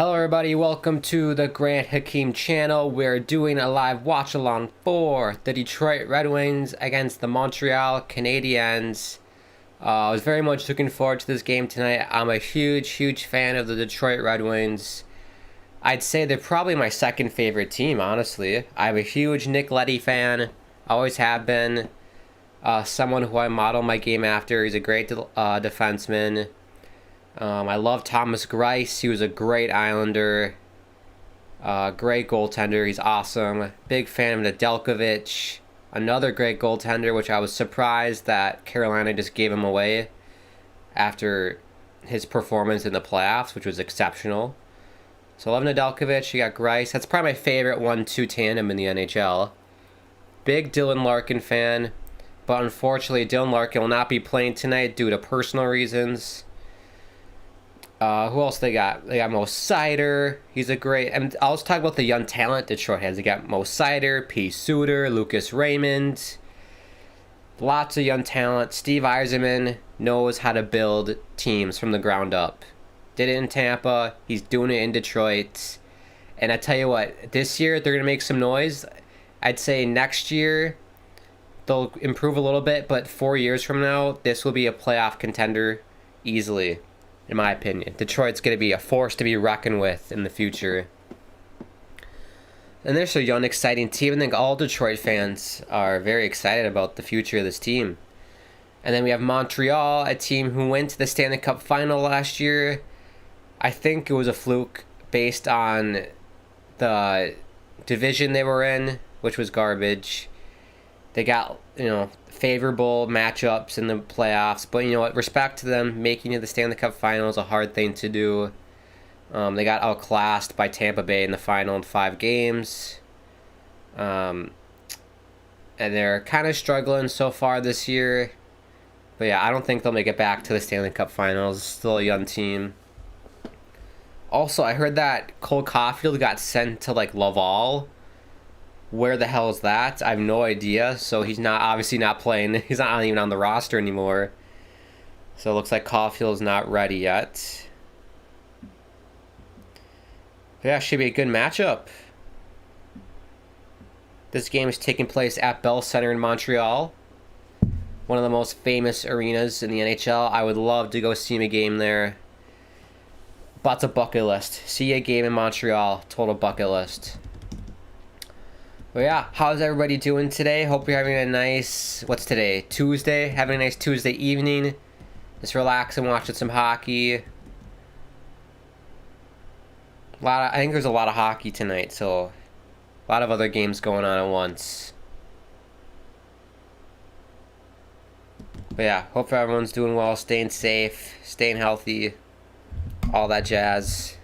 Hello everybody, welcome to the Grant Hakeem channel. We're doing a live watch along for the Detroit Red Wings against the Montreal Canadiens. I was very much looking forward to this game tonight. I'm a huge fan of the Detroit Red Wings. I'd say they're probably my second favorite team, honestly. I'm a huge Nick Leddy fan, always have been. Someone who I model my game after. He's a great defenseman. I love Thomas Greiss. He was a great Islander. Great goaltender. He's awesome. Big fan of Nedeljkovic. Another great goaltender, which I was surprised that Carolina just gave him away after his performance in the playoffs, which was exceptional. So I love Nedeljkovic. You got Greiss. That's probably my favorite 1-2 tandem in the NHL. Big Dylan Larkin fan. But unfortunately, Dylan Larkin will not be playing tonight due to personal reasons. Who else they got? They got Mo Seider. He's a great... And I'll just talk about the young talent Detroit has. They got Mo Seider, P. Suter, Lucas Raymond. Lots of young talent. Steve Yzerman knows how to build teams from the ground up. Did it in Tampa. He's doing it in Detroit. And I tell you what, this year they're going to make some noise. I'd say next year they'll improve a little bit, but 4 years from now, this will be a playoff contender easily. In my opinion, Detroit's going to be a force to be reckoned with in the future. And they're so young, exciting team. I think all Detroit fans are very excited about the future of this team. And then we have Montreal, a team who went to the Stanley Cup final last year. I think it was a fluke based on the division they were in, which was garbage. They got, favorable matchups in the playoffs, but you know what, respect to them. Making it to the Stanley Cup final is a hard thing to do. They got outclassed by Tampa Bay in the final in 5 games. And they're kind of struggling so far this year. But yeah, I don't think they'll make it back to the Stanley Cup finals. Still a young team. Also, I heard that Cole Caulfield got sent to Laval. Where the hell is that? I have no idea. So he's obviously not playing. He's not even on the roster anymore. So it looks like Caulfield's not ready yet. But yeah, should be a good matchup. This game is taking place at Bell Center in Montreal. One of the most famous arenas in the NHL. I would love to go see a game there. But it's a bucket list. See a game in Montreal. Total bucket list. Well, yeah, how's everybody doing today? Hope you're having a nice, what's today? Tuesday? Having a nice Tuesday evening. Just relaxing, watching some hockey. I think there's a lot of hockey tonight, so a lot of other games going on at once. But yeah, hope everyone's doing well, staying safe, staying healthy, all that jazz.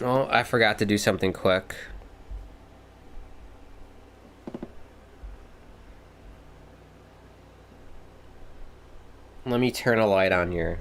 Oh, I forgot to do something quick. Let me turn a light on here.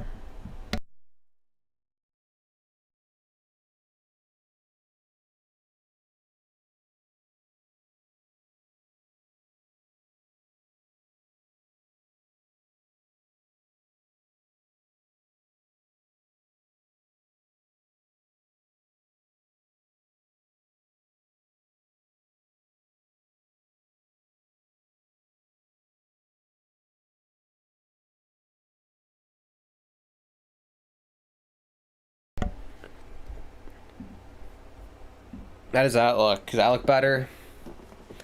How does that look? Does that look better?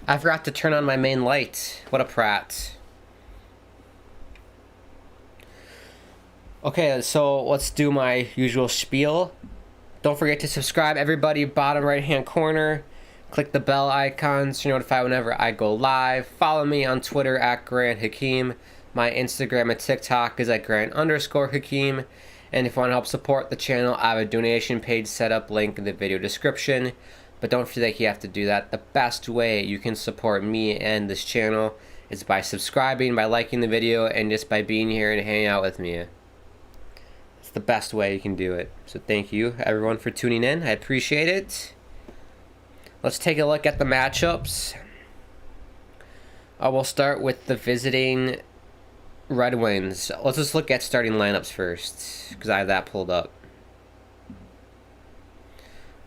I forgot to turn on my main light. What a prat. Okay, so let's do my usual spiel. Don't forget to subscribe, everybody. Bottom right hand corner. Click the bell icon so you're notified whenever I go live. Follow me on Twitter at Grant Hakeem. My Instagram and TikTok is at Grant_Hakeem. And if you want to help support the channel, I have a donation page set up, link in the video description. But don't feel like you have to do that. The best way you can support me and this channel is by subscribing, by liking the video, and just by being here and hanging out with me. It's the best way you can do it. So thank you, everyone, for tuning in. I appreciate it. Let's take a look at the matchups. We'll start with the visiting Red Wings. Let's just look at starting lineups first, because I have that pulled up.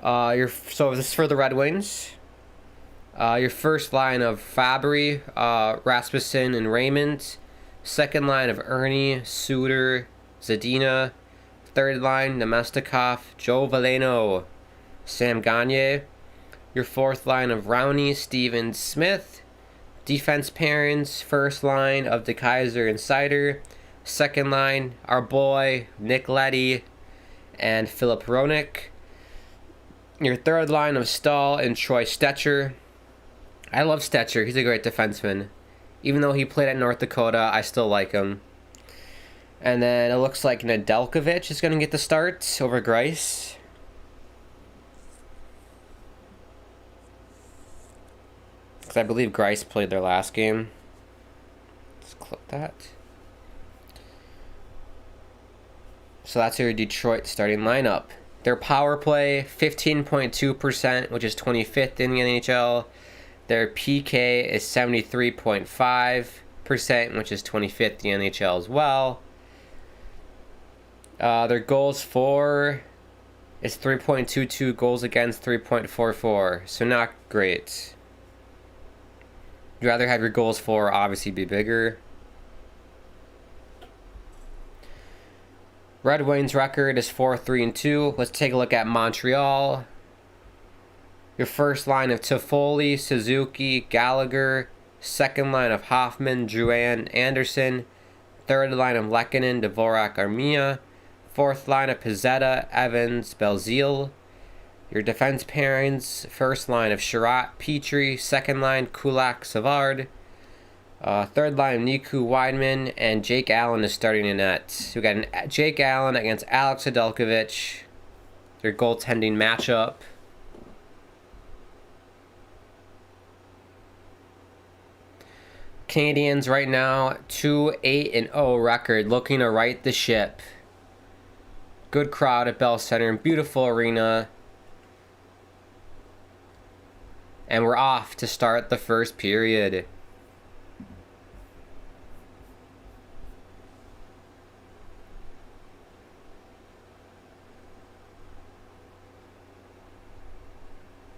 So this is for the Red Wings. Your first line of Fabry, Rasmussen, and Raymond. Second line of Ernie, Suter, Zadina. Third line, Nemestikov, Joe Veleno, Sam Gagne. Your fourth line of Rowney, Steven Smith. Defense pairings, first line of DeKaiser and Sider. Second line, our boy, Nick Leddy and Philip Roenick. Your third line of Stahl and Troy Stetcher. I love Stetcher. He's a great defenseman. Even though he played at North Dakota, I still like him. And then it looks like Nedeljkovic is going to get the start over Greiss. Because I believe Greiss played their last game. Let's click that. So that's your Detroit starting lineup. Their power play, 15.2%, which is 25th in the NHL. Their PK is 73.5%, which is 25th in the NHL as well. Their goals for is 3.22, goals against 3.44, so not great. You'd rather have your goals for obviously be bigger. Red Wings record is 4-3-2. Let's take a look at Montreal. Your first line of Toffoli, Suzuki, Gallagher. Second line of Hoffman, Drouin, Anderson. Third line of Lehkonen, Dvorak, Armia. Fourth line of Pizzetta, Evans, Belzile. Your defense pairings, first line of Sherratt, Petrie. Second line, Kulak, Savard. Third line of Niku Weidman, and Jake Allen is starting in net. We got Jake Allen against Alex Nedeljkovic. Your goaltending matchup. Canadiens right now, 2-8-0 record, looking to right the ship. Good crowd at Bell Center, and beautiful arena. And we're off to start the first period.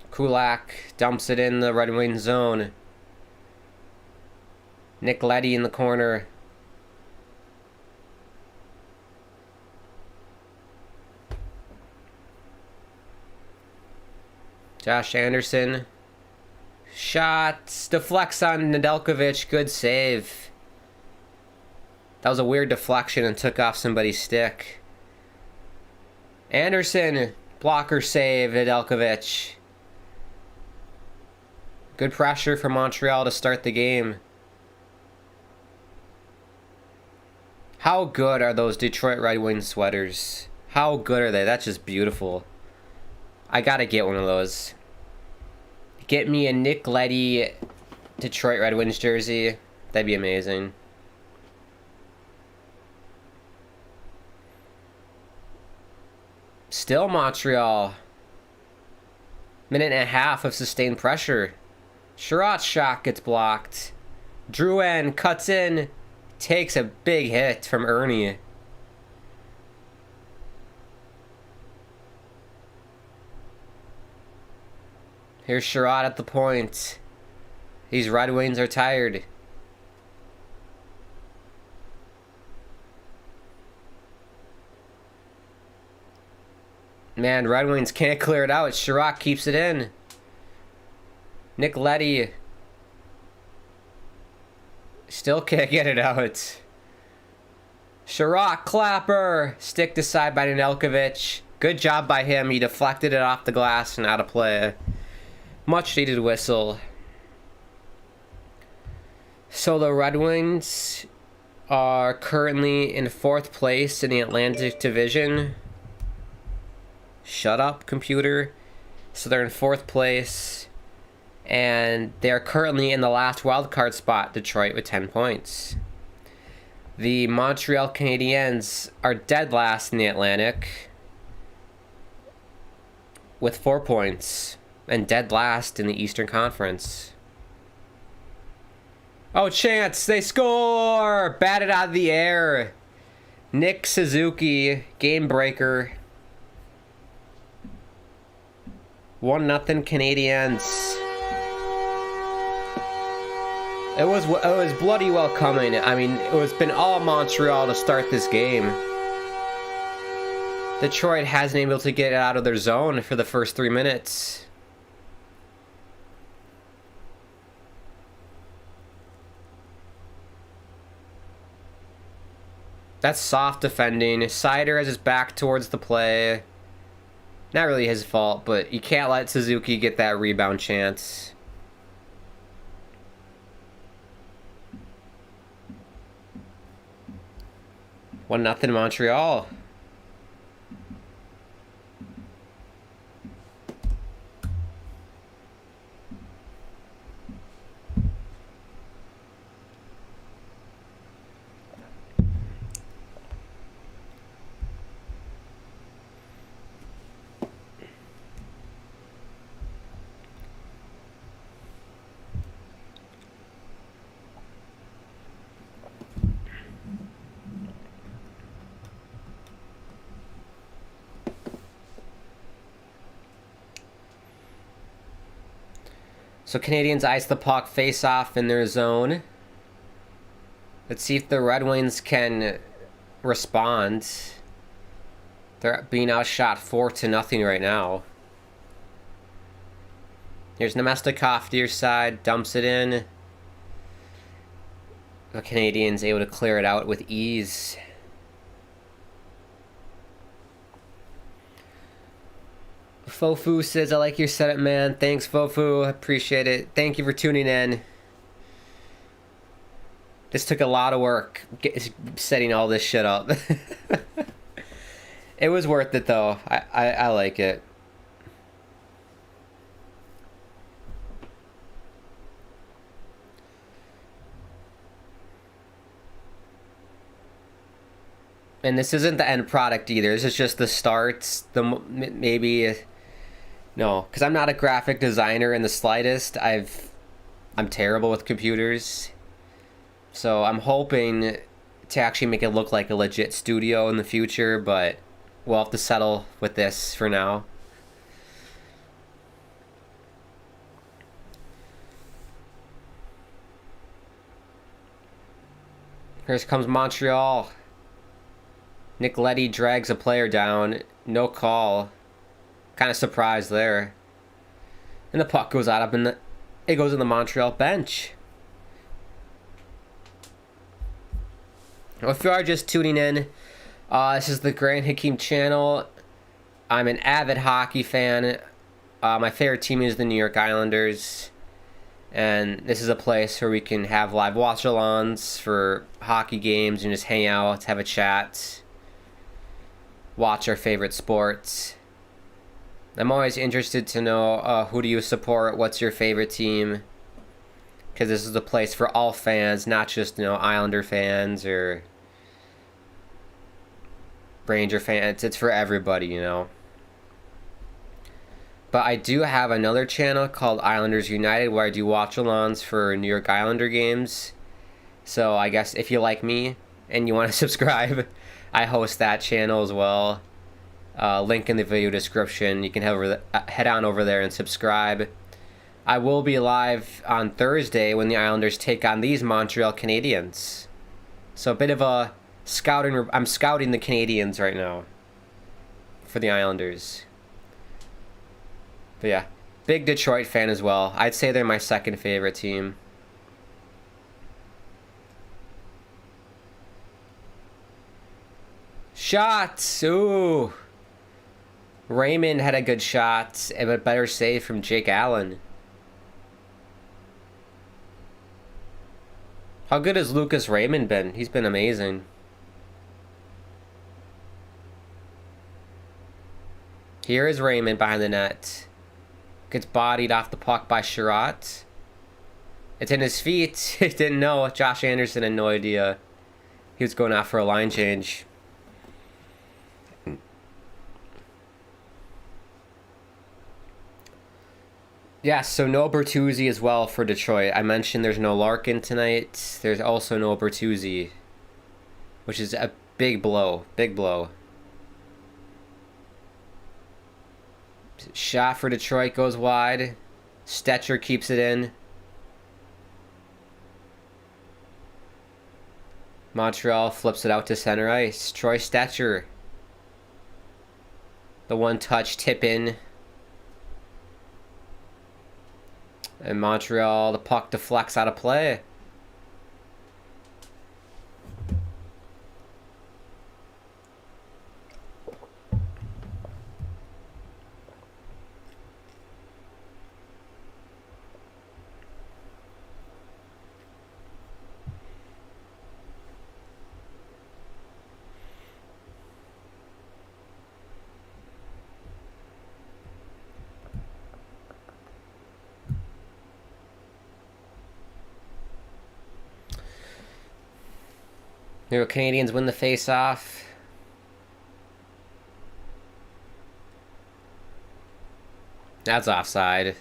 Kulak dumps it in the Red Wings zone. Nick Leddy in the corner. Josh Anderson. Shots. Deflects on Nedeljkovic. Good save. That was a weird deflection and took off somebody's stick. Anderson. Blocker save. Nedeljkovic. Good pressure for Montreal to start the game. How good are those Detroit Red Wings sweaters? How good are they? That's just beautiful. I gotta get one of those. Get me a Nick Leddy Detroit Red Wings jersey. That'd be amazing. Still Montreal. Minute and a half of sustained pressure. Sherratt's shot gets blocked. Drouin cuts in. Takes a big hit from Ernie. Here's Sherratt at the point. These Red Wings are tired. Man, Red Wings can't clear it out. Sherratt keeps it in. Nick Leddy still can't get it out. Sherratt clapper. Stick to side by Nedeljkovic. Good job by him. He deflected it off the glass and out of play. Much needed whistle. So the Red Wings are currently in 4th place in the Atlantic Division. Shut up, computer. So they're in 4th place. And they are currently in the last wildcard spot, Detroit, with 10 points. The Montreal Canadiens are dead last in the Atlantic with 4 points. And dead last in the Eastern Conference. Oh, chance! They score! Batted out of the air. Nick Suzuki, game breaker. 1-0 Canadiens. It was bloody well coming. I mean, it's been all Montreal to start this game. Detroit hasn't been able to get out of their zone for the first 3 minutes. That's soft defending. Sider has his back towards the play. Not really his fault, but you can't let Suzuki get that rebound chance. 1-0 Montreal. So Canadiens ice the puck, face off in their zone. Let's see if the Red Wings can respond. They're being outshot 4-0 right now. Here's Nemestikov to your side, dumps it in. The Canadiens able to clear it out with ease. Fofu says, I like your setup, man. Thanks, Fofu. Appreciate it. Thank you for tuning in. This took a lot of work, setting all this shit up. It was worth it, though. I like it. And this isn't the end product either. This is just the starts. Maybe... No, because I'm not a graphic designer in the slightest. I'm terrible with computers. So I'm hoping to actually make it look like a legit studio in the future, but we'll have to settle with this for now. Here comes Montreal. Nick Leddy drags a player down. No call. Kind of surprised there. And the puck goes out it goes in the Montreal bench. Well, if you are just tuning in, this is the Grant Hakeem channel. I'm an avid hockey fan. My favorite team is the New York Islanders. And this is a place where we can have live watch-alongs for hockey games and just hang out, have a chat, watch our favorite sports. I'm always interested to know who do you support, what's your favorite team, because this is a place for all fans, not just, Islander fans or Ranger fans. It's for everybody, But I do have another channel called Islanders United where I do watch-alongs for New York Islander games. So I guess if you like me and you want to subscribe, I host that channel as well. Link in the video description. You can head on over there and subscribe. I will be live on Thursday when the Islanders take on these Montreal Canadiens. So a bit of a scouting. I'm scouting the Canadiens right now for the Islanders. But yeah, big Detroit fan as well. I'd say they're my second favorite team. Shots! Ooh! Raymond had a good shot, and a better save from Jake Allen. How good has Lucas Raymond been? He's been amazing. Here is Raymond behind the net. Gets bodied off the puck by Sherratt. It's in his feet. Didn't know. Josh Anderson had no idea. He was going out for a line change. Yeah, so no Bertuzzi as well for Detroit. I mentioned there's no Larkin tonight. There's also no Bertuzzi, which is a big blow. Big blow. Shot for Detroit goes wide. Stetcher keeps it in. Montreal flips it out to center ice. Troy Stetcher. The one-touch tip in. And Montreal, the puck deflects out of play. Here, Canadiens win the face-off. That's offside.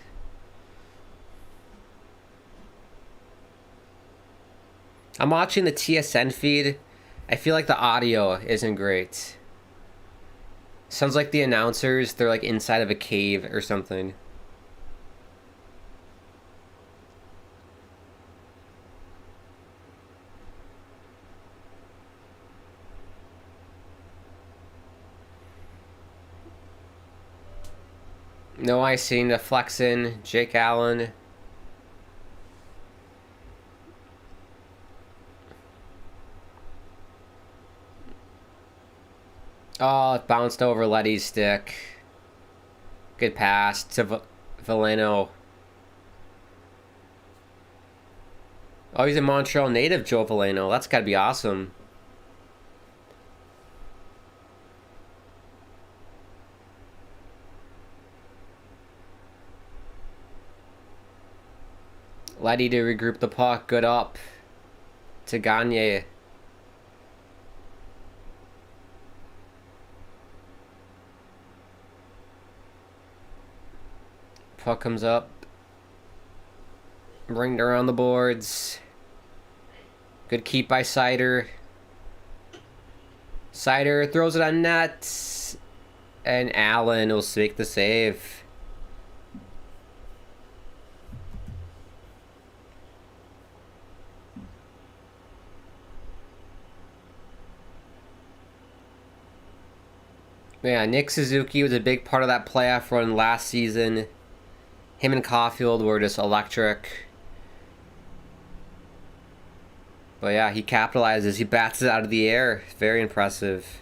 I'm watching the TSN feed. I feel like the audio isn't great. Sounds like the announcers, they're like inside of a cave or something. No icing to Flexen, Jake Allen. Oh, it bounced over Letty's stick. Good pass to Veleno. Oh, he's a Montreal native, Joe Veleno. That's gotta be awesome. Letty to regroup the puck. Good up to Gagne. Puck comes up. Ringed around the boards. Good keep by Sider. Sider throws it on net. And Allen will make the save. Yeah, Nick Suzuki was a big part of that playoff run last season. Him and Caulfield were just electric. But yeah, he capitalizes. He bats it out of the air. Very impressive.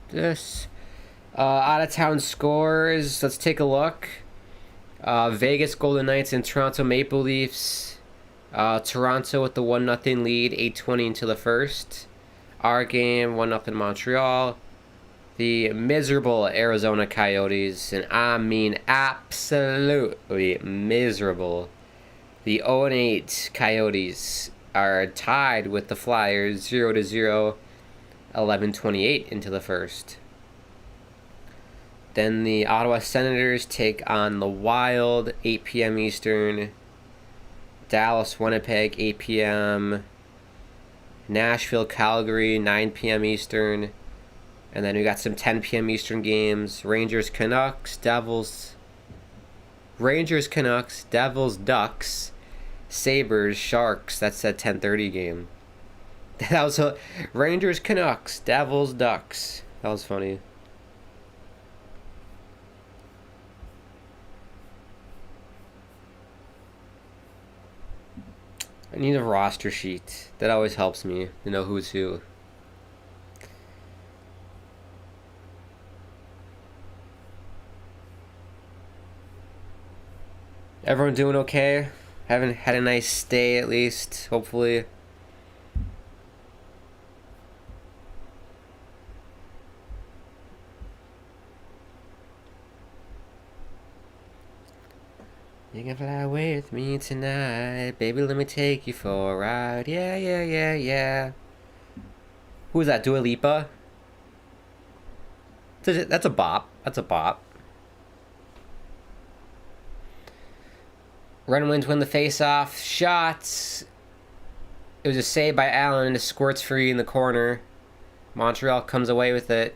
This out of town scores. Let's take a look. Vegas Golden Knights and Toronto Maple Leafs. Toronto with the 1-0 lead, 8:20 into the first. Our game 1-0 Montreal. The miserable Arizona Coyotes, and I mean absolutely miserable. The 0-8 Coyotes are tied with the Flyers 0-0. 11:28 into the first. Then the Ottawa Senators take on the Wild, 8 p.m. Eastern. Dallas, Winnipeg, 8 p.m. Nashville, Calgary, 9 p.m. Eastern. And then we got some 10 p.m. Eastern games. Rangers, Canucks, Devils, Ducks, Sabres, Sharks. That's a 10:30 game. That was a Rangers, Canucks, Devils, Ducks. That was funny. I need a roster sheet. That always helps me to know who's who. Everyone doing okay? Haven't had a nice stay at least, hopefully. You can fly with me tonight, baby, let me take you for a ride. Yeah, yeah, yeah, yeah. Who is that, Dua Lipa? That's a bop. That's a bop. Red Wings win the face-off. Shots. It was a save by Allen, and it squirts free in the corner. Montreal comes away with it.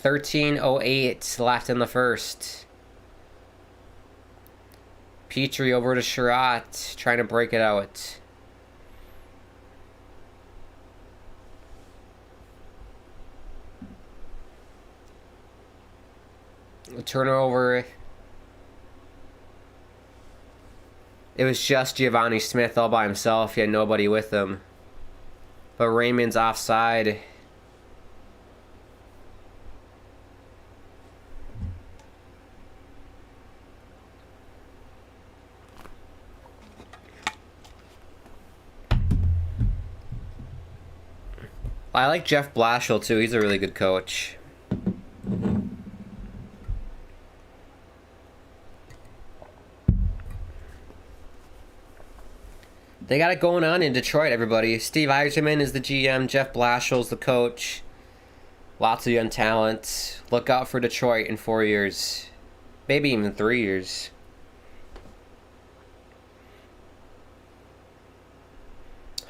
13:08 left in the first. Petrie over to Sherratt, trying to break it out. A turnover. It was just Giovanni Smith all by himself. He had nobody with him. But Raymond's offside. I like Jeff Blashill too. He's a really good coach. They got it going on in Detroit, everybody. Steve Yzerman is the GM. Jeff Blashill's the coach. Lots of young talent. Look out for Detroit in 4 years. Maybe even 3 years.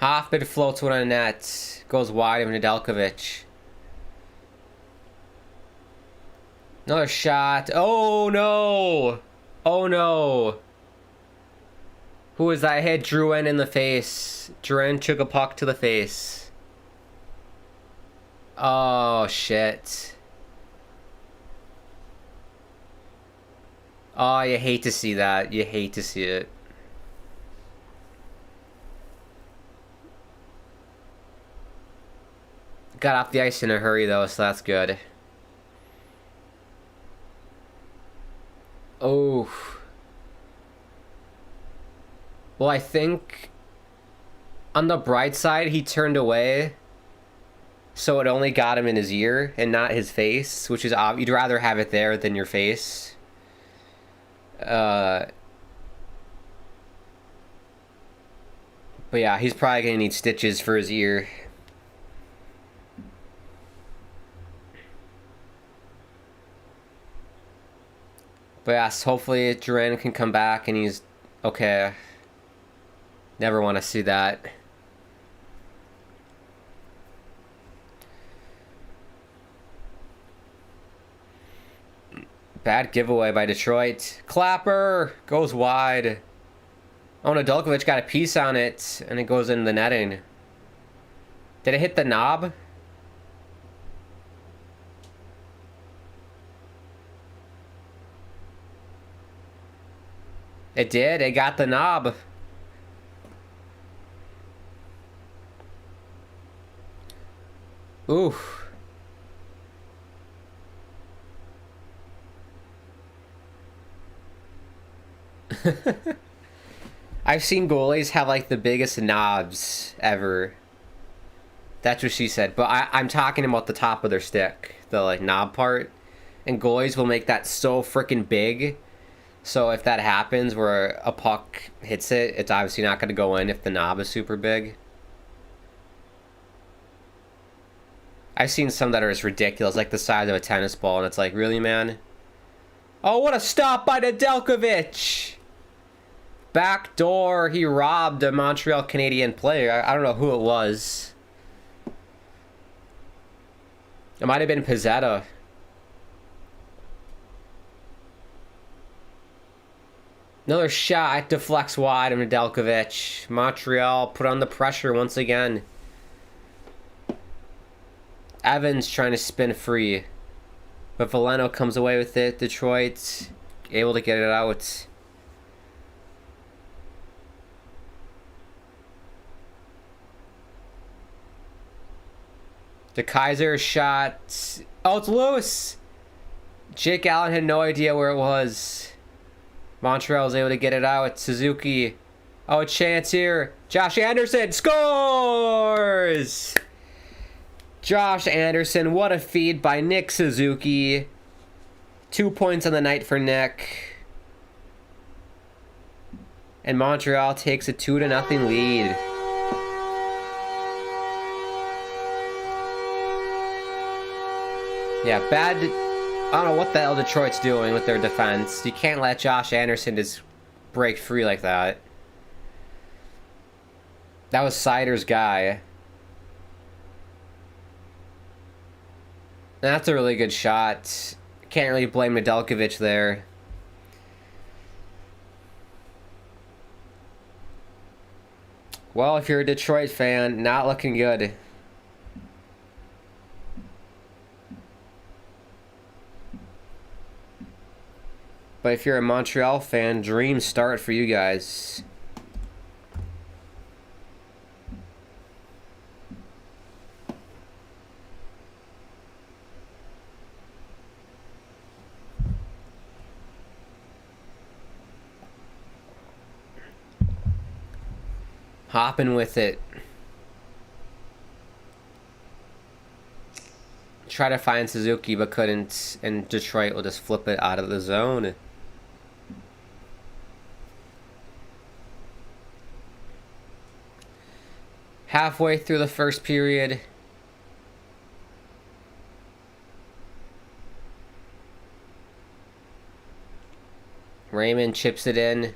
Hoffman floats one on the net. Goes wide of Nedeljkovic. Another shot. Oh no! Oh no! Who was that? Hit Drouin in the face. Drouin took a puck to the face. Oh shit. Oh, you hate to see that. You hate to see it. Got off the ice in a hurry though, so that's good. Oh. Well, I think on the bright side, he turned away, so it only got him in his ear and not his face, which is obvious. You'd rather have it there than your face. But yeah, he's probably gonna need stitches for his ear. But yes, hopefully Duran can come back and he's okay. Never want to see that. Bad giveaway by Detroit. Clapper goes wide. Oh, Nedeljkovic got a piece on it, and it goes in the netting. Did it hit the knob? It did. It got the knob. Oof. I've seen goalies have like the biggest knobs ever. That's what she said. But I'm talking about the top of their stick, the like knob part. And goalies will make that so freaking big. So if that happens where a puck hits it, it's obviously not going to go in if the knob is super big. I've seen some that are just ridiculous, like the size of a tennis ball, and it's like, really, man? Oh, what a stop by Nedeljkovic! Back door, he robbed a Montreal Canadian player. I don't know who it was. It might have been Pizzetta. Another shot deflects wide of Nedeljkovic. Montreal put on the pressure once again. Evans trying to spin free. But Veleno comes away with it. Detroit able to get it out. The Kaiser shot. Oh, it's loose! Jake Allen had no idea where it was. Montreal was able to get it out. Suzuki. Oh, a chance here. Josh Anderson scores! Josh Anderson, what a feed by Nick Suzuki. 2 points on the night for Nick. And Montreal takes a 2-0 lead. Yeah, bad. I don't know what the hell Detroit's doing with their defense. You can't let Josh Anderson just break free like that. That was Sider's guy. That's a really good shot. Can't really blame Nedeljkovic there. Well, if you're a Detroit fan, not looking good. But if you're a Montreal fan, dream start for you guys. Hopping with it. Try to find Suzuki, but couldn't. And Detroit will just flip it out of the zone. Halfway through the first period. Raymond chips it in.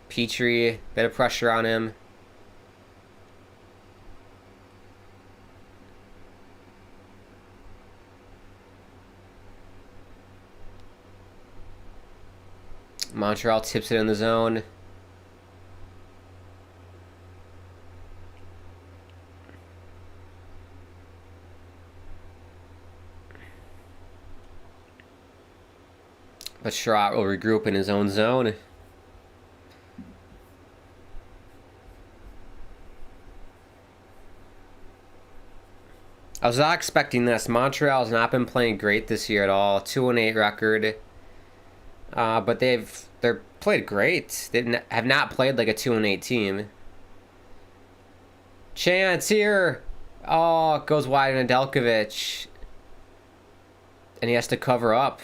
Petrie, bit of pressure on him. Montreal tips it in the zone. But Sherratt will regroup in his own zone. I was not expecting this. Montreal has not been playing great this year at all. 2-8 record. But they're played great. They have not played like a 2-8 team. Chance here. Oh, it goes wide on Nedeljkovic. And he has to cover up.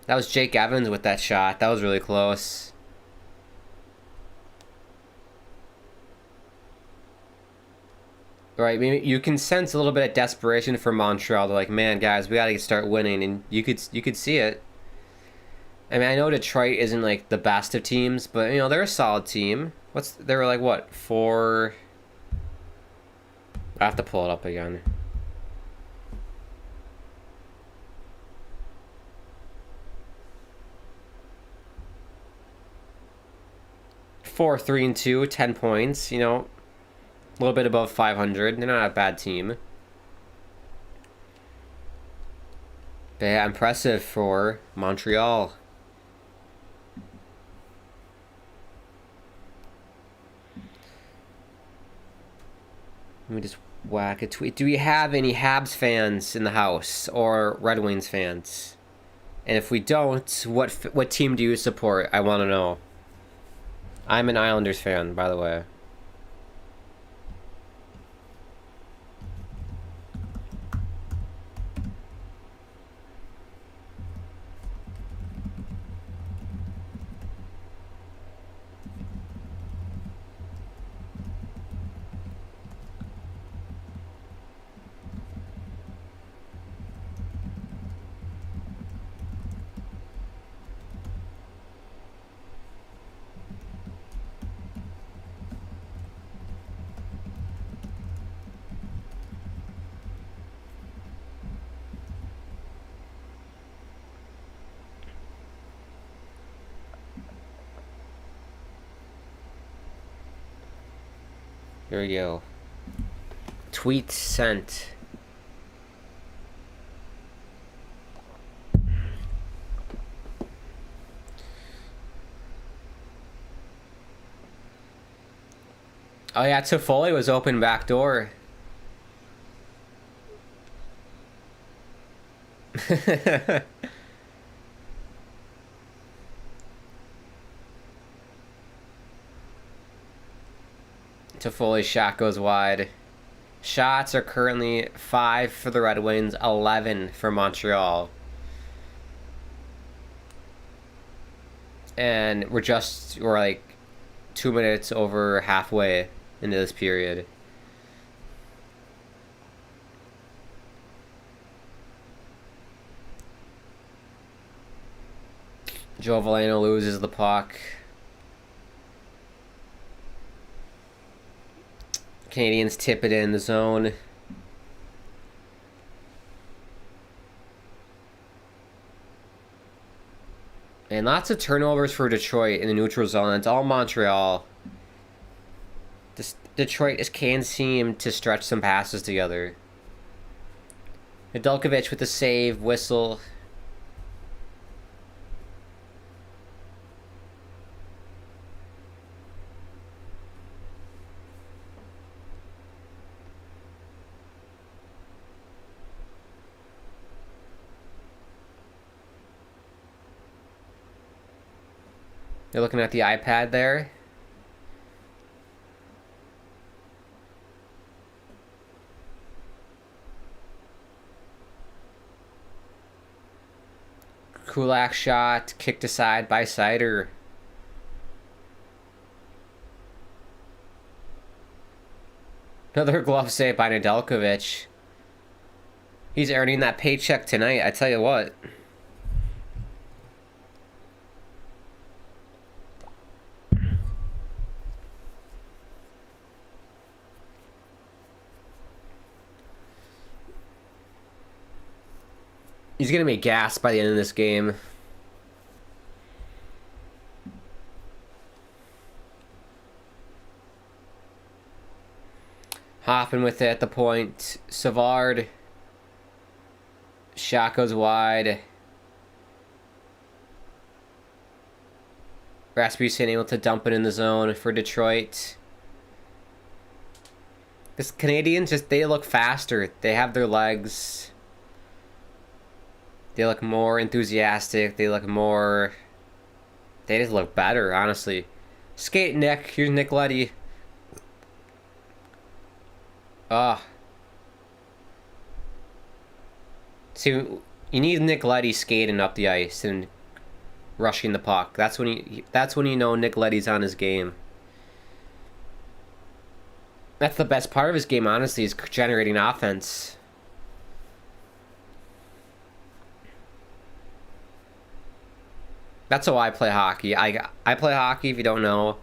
That was Jake Evans with that shot. That was really close. Right, maybe you can sense a little bit of desperation for Montreal. They're like, man, guys, we gotta start winning, and you could see it. I mean, I know Detroit isn't like the best of teams, but you know they're a solid team. They were like what 4? I have to pull it up again. 4-3-2, 10 points. You know, a little bit above 500. They're not a bad team. But yeah, impressive for Montreal. Let me just whack a tweet. Do we have any Habs fans in the house or Red Wings fans? And if we don't, what team do you support? I want to know. I'm an Islanders fan, by the way. Here we go. Tweet sent. Oh yeah, Toffoli was open back door. Toffoli's shot goes wide. Shots are currently 5 for the Red Wings, 11 for Montreal. And we're like 2 minutes over halfway into this period. Joe Veleno loses the puck. Canadiens tip it in the zone. And lots of turnovers for Detroit in the neutral zone. It's all Montreal. Detroit just can't seem to stretch some passes together. Nedeljkovic with the save, whistle. You're looking at the iPad there. Kulak shot, kicked aside by Seider. Another glove save by Nedeljkovic. He's earning that paycheck tonight, I tell you what. He's going to be gassed by the end of this game. Hopping with it at the point. Savard. Shot goes wide. Rasmussen able to dump it in the zone for Detroit. This Canadiens, they look faster. They have their legs. They look more enthusiastic. They just look better, honestly. Skate Nick. Here's Nick Leddy. See, you need Nick Leddy skating up the ice and rushing the puck. That's when you know Nick Leddy's on his game. That's the best part of his game, honestly, is generating offense. That's how I play hockey. I play hockey, if you don't know,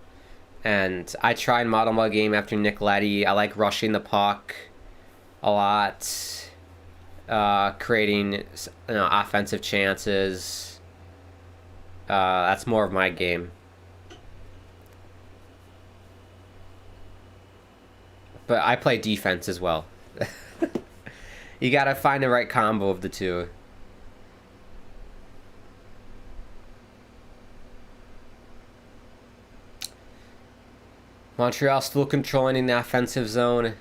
and I try and model my game after Nick Leddy. I like rushing the puck a lot, creating offensive chances. That's more of my game. But I play defense as well. You gotta find the right combo of the two. Montreal still controlling in the offensive zone.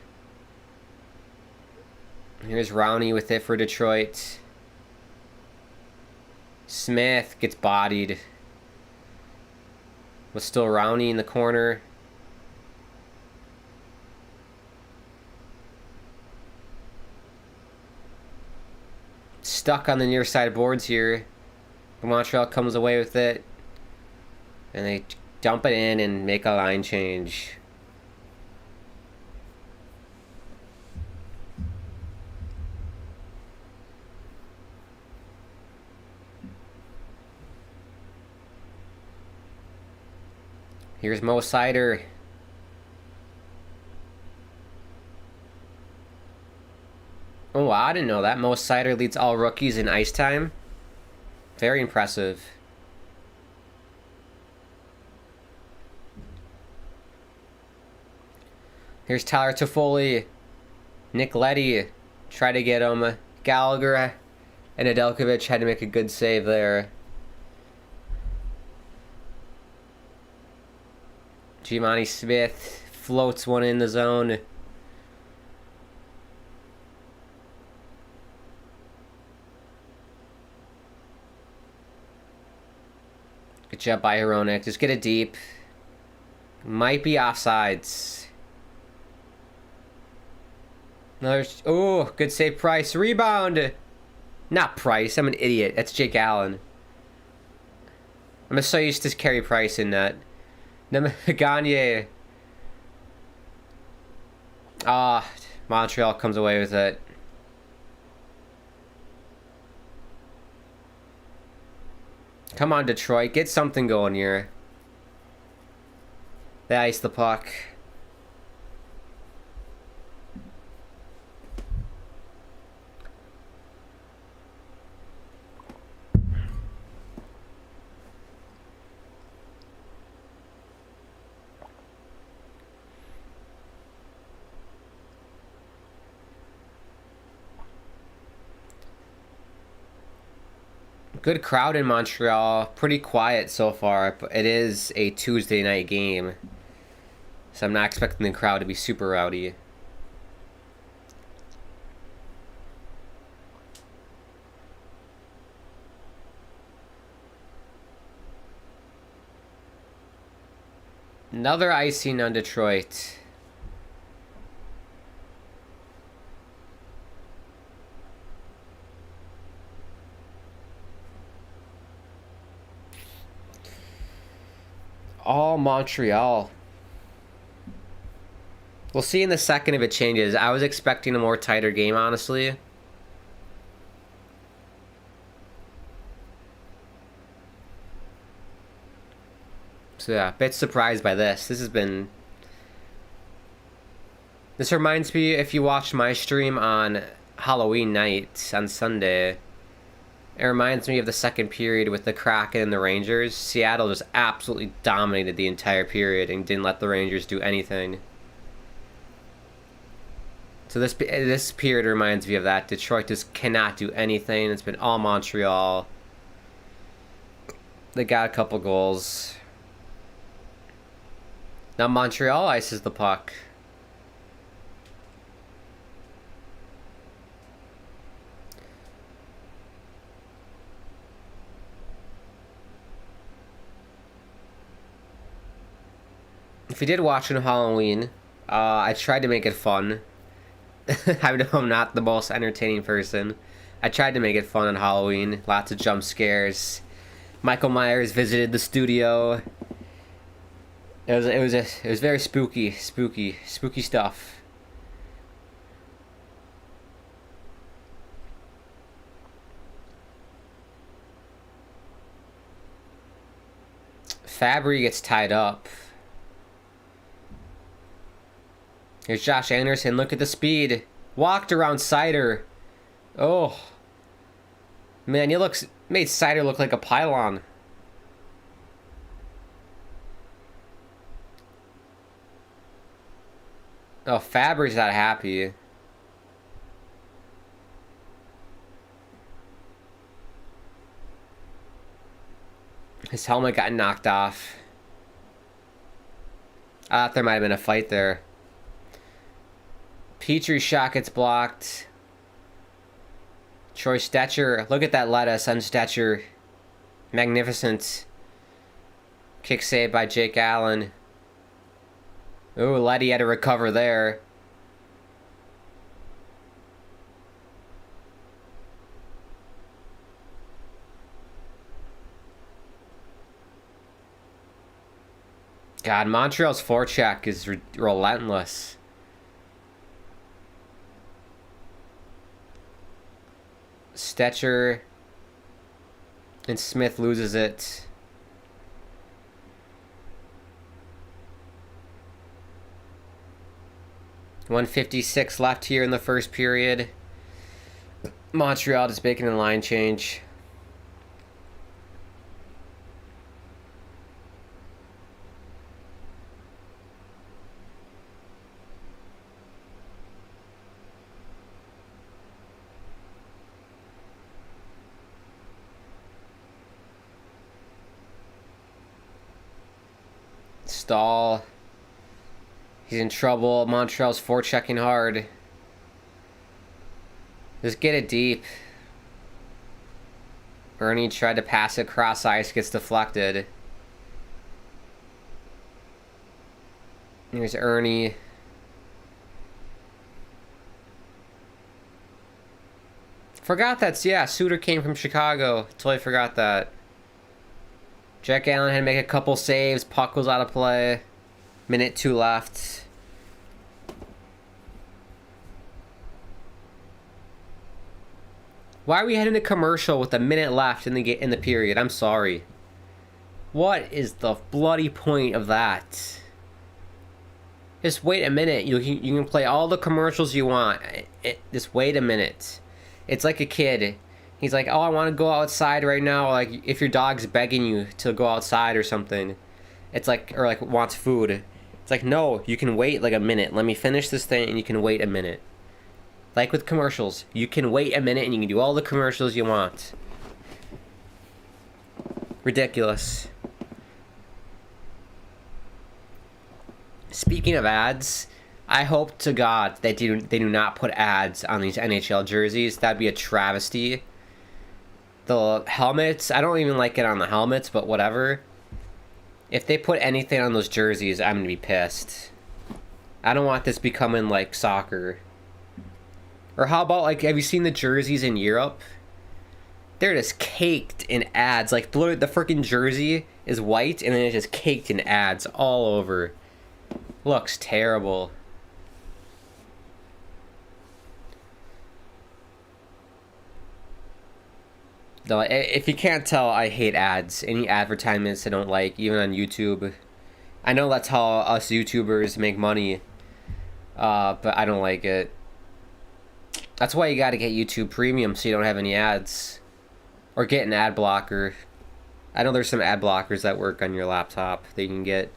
Here's Rowney with it for Detroit. Smith gets bodied. With still Rowney in the corner. Stuck on the near side boards here. Montreal comes away with it. And they dump it in and make a line change. Here's Mo Seider. Oh, wow, I didn't know that. Mo Seider leads all rookies in ice time. Very impressive. Here's Tyler Toffoli. Nick Leddy. Try to get him. Gallagher and Nedeljkovic had to make a good save there. Giamatti Smith floats one in the zone. Good job by Hronek. Just get it deep. Might be offsides. Another. Oh, good save, Price. Rebound. Not Price. I'm an idiot. That's Jake Allen. I'm so used to Carey Price in that. Gagne. Ah, Montreal comes away with it. Come on, Detroit. Get something going here. They ice the puck. Good crowd in Montreal. Pretty quiet so far, but it is a Tuesday night game. So I'm not expecting the crowd to be super rowdy. Another icing on Detroit. All Montreal. We'll see in the second if it changes. I was expecting a more tighter game, honestly. So yeah, a bit surprised by this. This reminds me, if you watched my stream on Halloween night on Sunday, it reminds me of the second period with the Kraken and the Rangers. Seattle just absolutely dominated the entire period and didn't let the Rangers do anything. So this period reminds me of that. Detroit just cannot do anything. It's been all Montreal. They got a couple goals. Now Montreal ices the puck. If you did watch on Halloween, I tried to make it fun. I know I'm not the most entertaining person. I tried to make it fun on Halloween. Lots of jump scares. Michael Myers visited the studio. It was very spooky stuff. Fabry gets tied up. Here's Josh Anderson. Look at the speed. Walked around Sider. Oh. Man, he made Sider look like a pylon. Oh, Fabry's not happy. His helmet got knocked off. I thought there might have been a fight there. Petrie's shot gets blocked. Troy Stetcher. Look at that lettuce on Stetcher. Magnificent. Kick saved by Jake Allen. Ooh, Letty had to recover there. God, Montreal's forecheck is relentless. Stetcher and Smith loses it. .156 left here in the first period. Montreal just making a line change. Stahl. He's in trouble. Montreal's forechecking hard. Just get it deep. Ernie tried to pass it cross ice, gets deflected. Here's Ernie. Forgot that's, yeah, Suter came from Chicago. Totally forgot that. Jack Allen had to make a couple saves. Puck was out of play. Minute 2 left. Why are we heading to commercial with a minute left in the period? I'm sorry. What is the bloody point of that? Just wait a minute. You can play all the commercials you want. Just wait a minute. It's like a kid. He's like, oh, I want to go outside right now. Like, if your dog's begging you to go outside or something. It's like, or like wants food. It's like, no, you can wait like a minute. Let me finish this thing and you can wait a minute. Like with commercials. You can wait a minute and you can do all the commercials you want. Ridiculous. Speaking of ads, I hope to God that they do not put ads on these NHL jerseys. That'd be a travesty. The helmets, I don't even like it on the helmets, but whatever. If they put anything on those jerseys, I'm gonna be pissed. I don't want this becoming like soccer. Or how about, like, have you seen the jerseys in Europe? They're just caked in ads. Like, the freaking jersey is white, and then it's just caked in ads all over. Looks terrible. No, if you can't tell, I hate ads. Any advertisements I don't like, even on YouTube. I know that's how us YouTubers make money, but I don't like it. That's why you gotta get YouTube Premium so you don't have any ads. Or get an ad blocker. I know there's some ad blockers that work on your laptop that you can get.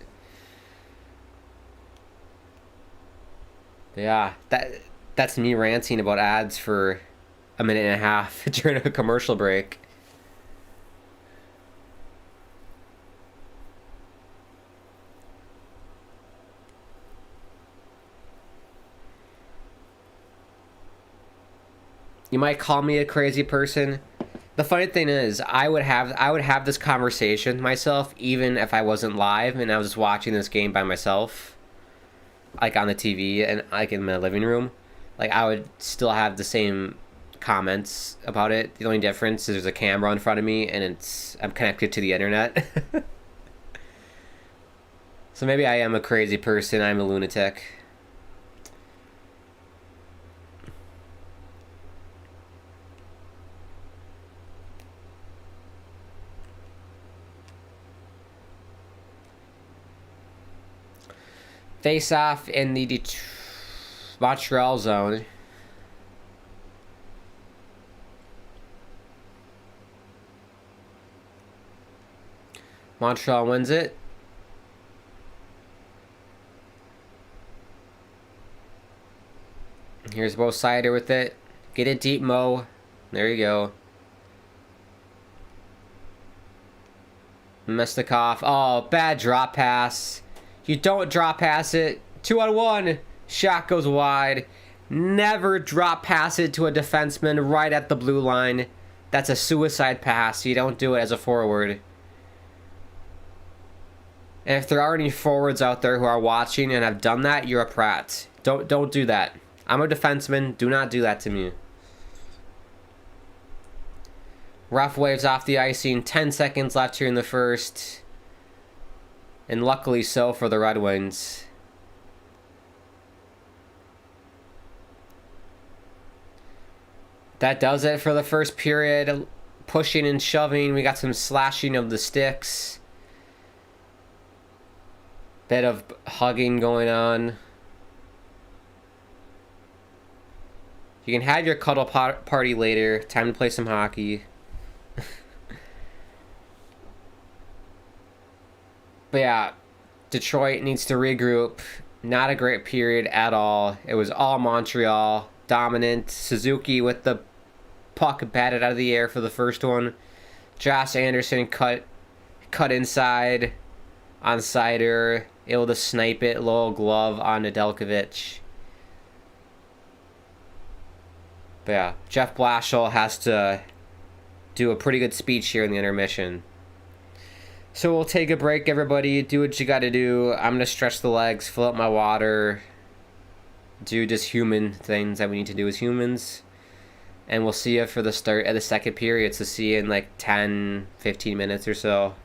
But yeah, that's me ranting about ads for a minute and a half during a commercial break. You might call me a crazy person. The funny thing is, I would have this conversation myself even if I wasn't live and I was just watching this game by myself, like on the TV and like in my living room. Like, I would still have the same comments about it. The only difference is there's a camera in front of me and I'm connected to the internet. So maybe I am a crazy person. I'm a lunatic. Face off in the Montreal zone. Montreal wins it. Here's Bo Sider with it. Get it deep, Mo. There you go. Mestikov. Oh, bad drop pass. You don't drop pass it. 2-on-1. Shot goes wide. Never drop pass it to a defenseman right at the blue line. That's a suicide pass. You don't do it as a forward. And if there are any forwards out there who are watching and have done that, you're a prat. Don't do that. I'm a defenseman. Do not do that to me. Ref waves off the icing. 10 seconds left here in the first. And luckily so for the Red Wings. That does it for the first period. Pushing and shoving. We got some slashing of the sticks. Bit of hugging going on. You can have your cuddle party later. Time to play some hockey. But yeah, Detroit needs to regroup. Not a great period at all. It was all Montreal. Dominant. Suzuki with the puck batted out of the air for the first one. Josh Anderson cut inside on Sider. Able to snipe it. Low glove on Nedeljkovic. But yeah, Jeff Blashill has to do a pretty good speech here in the intermission. So we'll take a break, everybody. Do what you gotta do. I'm gonna stretch the legs, fill up my water, do just human things that we need to do as humans. And we'll see you for the start of the second period. So see you in like 10, 15 minutes or so.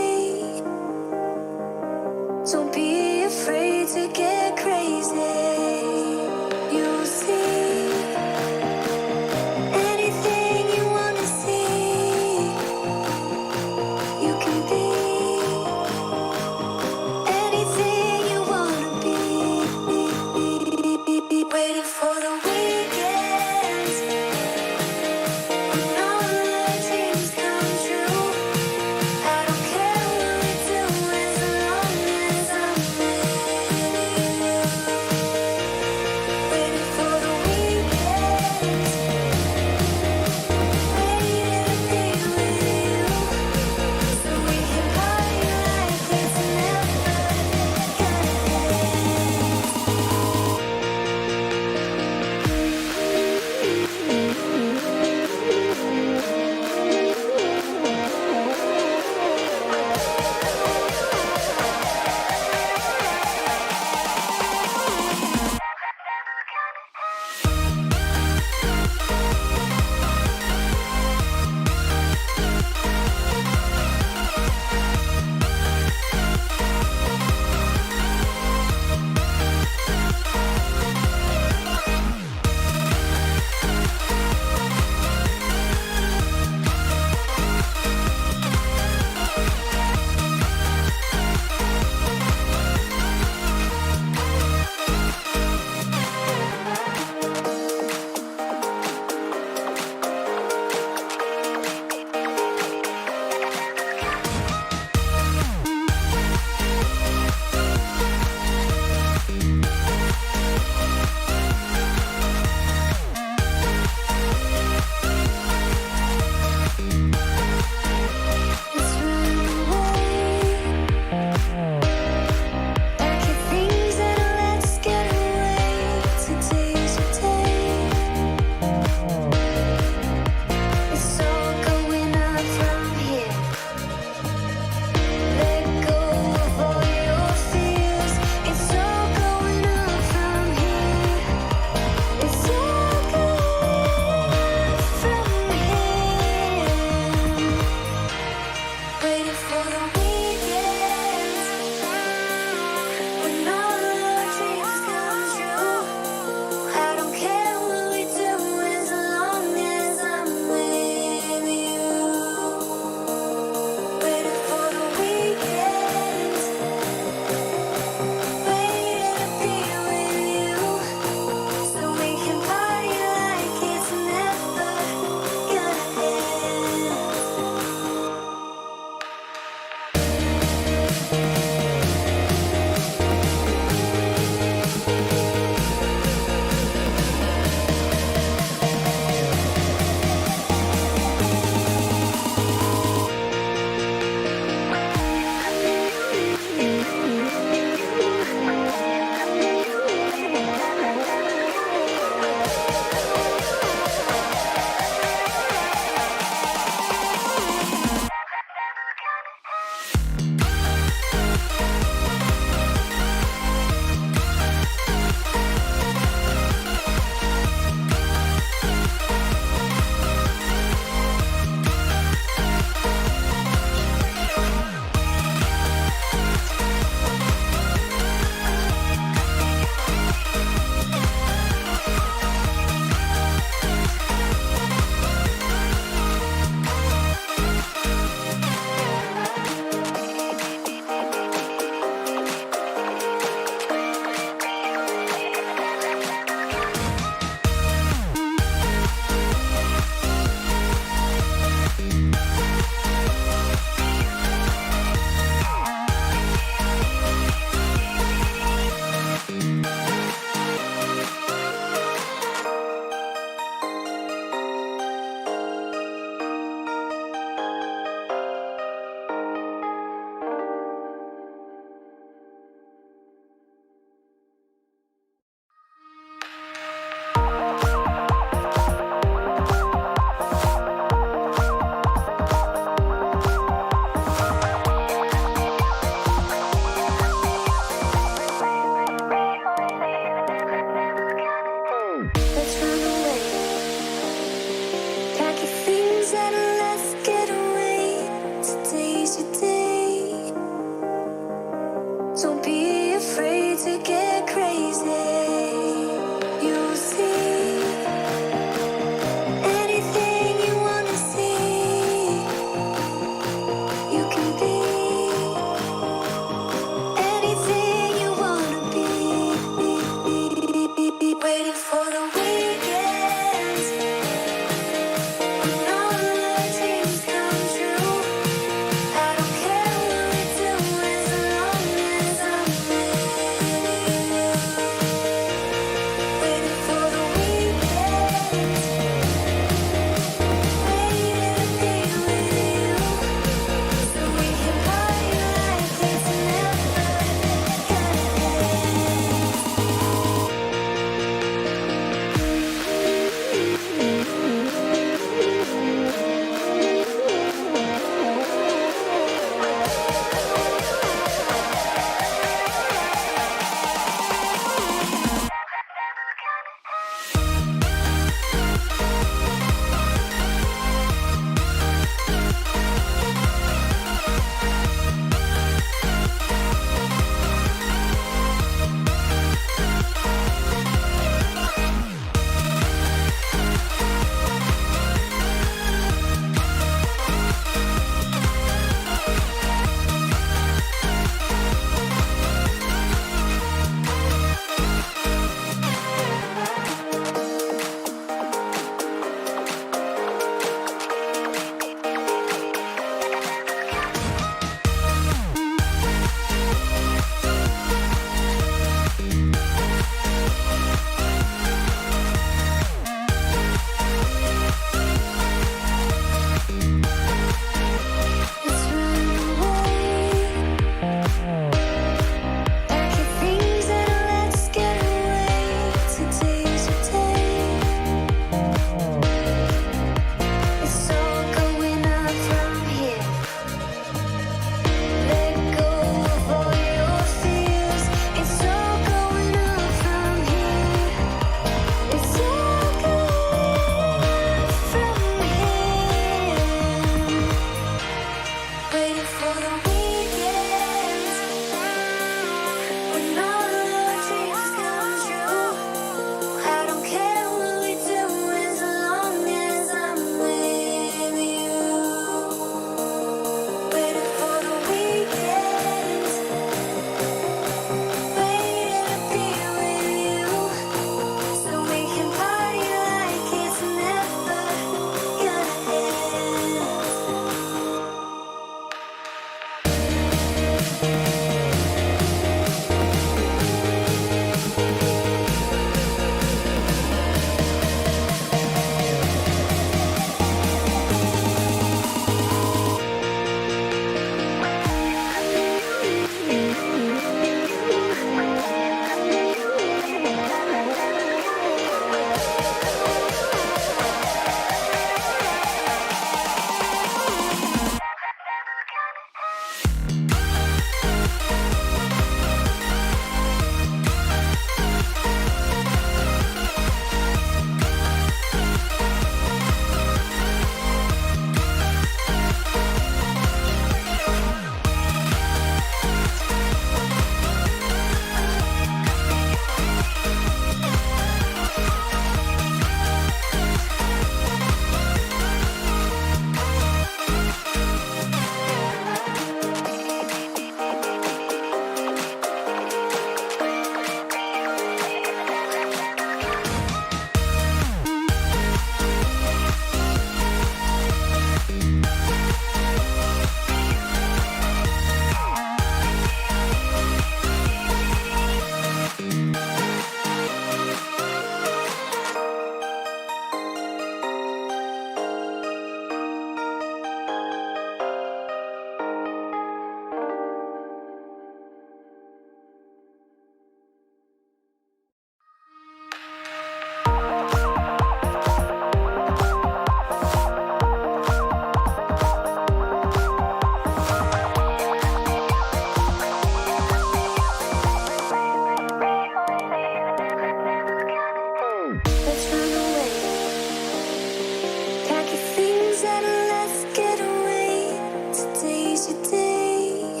said let's get away, today's your day.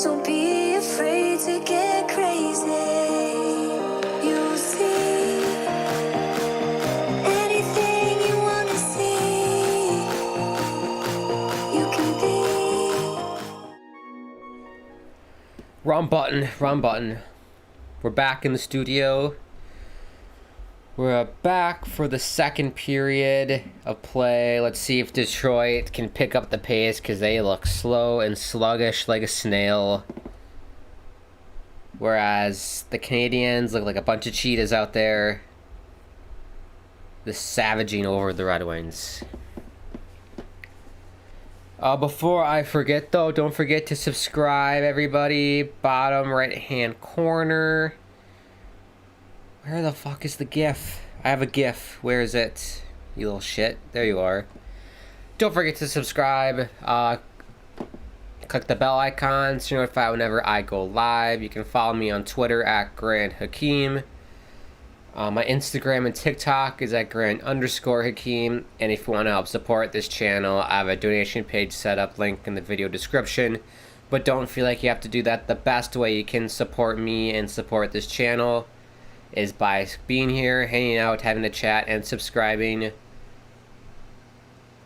Don't be afraid to get crazy. You'll see anything you wanna see. You can be. Wrong button, wrong button. We're back in the studio. We're back for the second period of play. Let's see if Detroit can pick up the pace, because they look slow and sluggish like a snail. Whereas the Canadiens look like a bunch of cheetahs out there. Just savaging over the Red Wings. Before I forget though, don't forget to subscribe, everybody. Bottom right hand corner. Where the fuck is the GIF? I have a GIF. Where is it? You little shit. There you are. Don't forget to subscribe. Click the bell icon to notify whenever I go live. You can follow me on Twitter at Grant Hakeem. My Instagram and TikTok is at Grant_Hakeem. And if you want to help support this channel, I have a donation page set up, link in the video description. But don't feel like you have to do that. The best way you can support me and support this channel is by being here, hanging out, having a chat, and subscribing.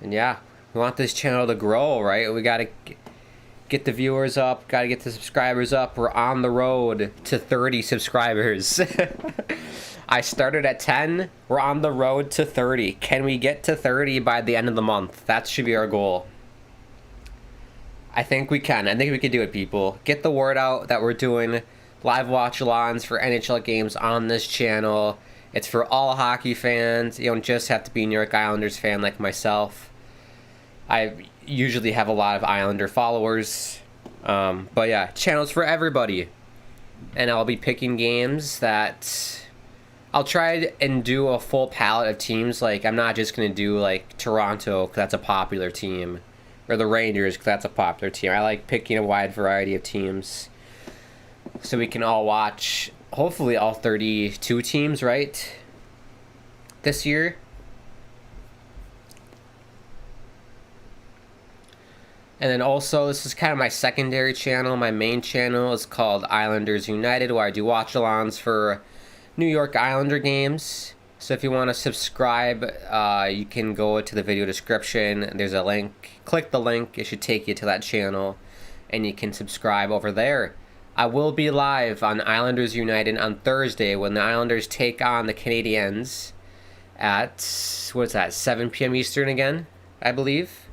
And yeah, we want this channel to grow, right? We gotta get the viewers up, gotta get the subscribers up. We're on the road to 30 subscribers. I started at 10, we're on the road to 30. Can we get to 30 by the end of the month? That should be our goal. I think we can. I think we can do it, people. Get the word out that we're doing live watch-alongs for NHL games on this channel. It's for all hockey fans. You don't just have to be a New York Islanders fan like myself. I usually have a lot of Islander followers. But yeah, channel's for everybody. And I'll be picking games that... I'll try and do a full palette of teams. Like, I'm not just going to do, like, Toronto, because that's a popular team. Or the Rangers, because that's a popular team. I like picking a wide variety of teams, so we can all watch, hopefully, all 32 teams, right? This year. And then also, this is kind of my secondary channel. My main channel is called Islanders United, where I do watch-alongs for New York Islander games. So if you want to subscribe, you can go to the video description. There's a link. Click the link. It should take you to that channel, and you can subscribe over there. I will be live on Islanders United on Thursday when the Islanders take on the Canadiens at, what's that, 7 p.m. Eastern again, I believe.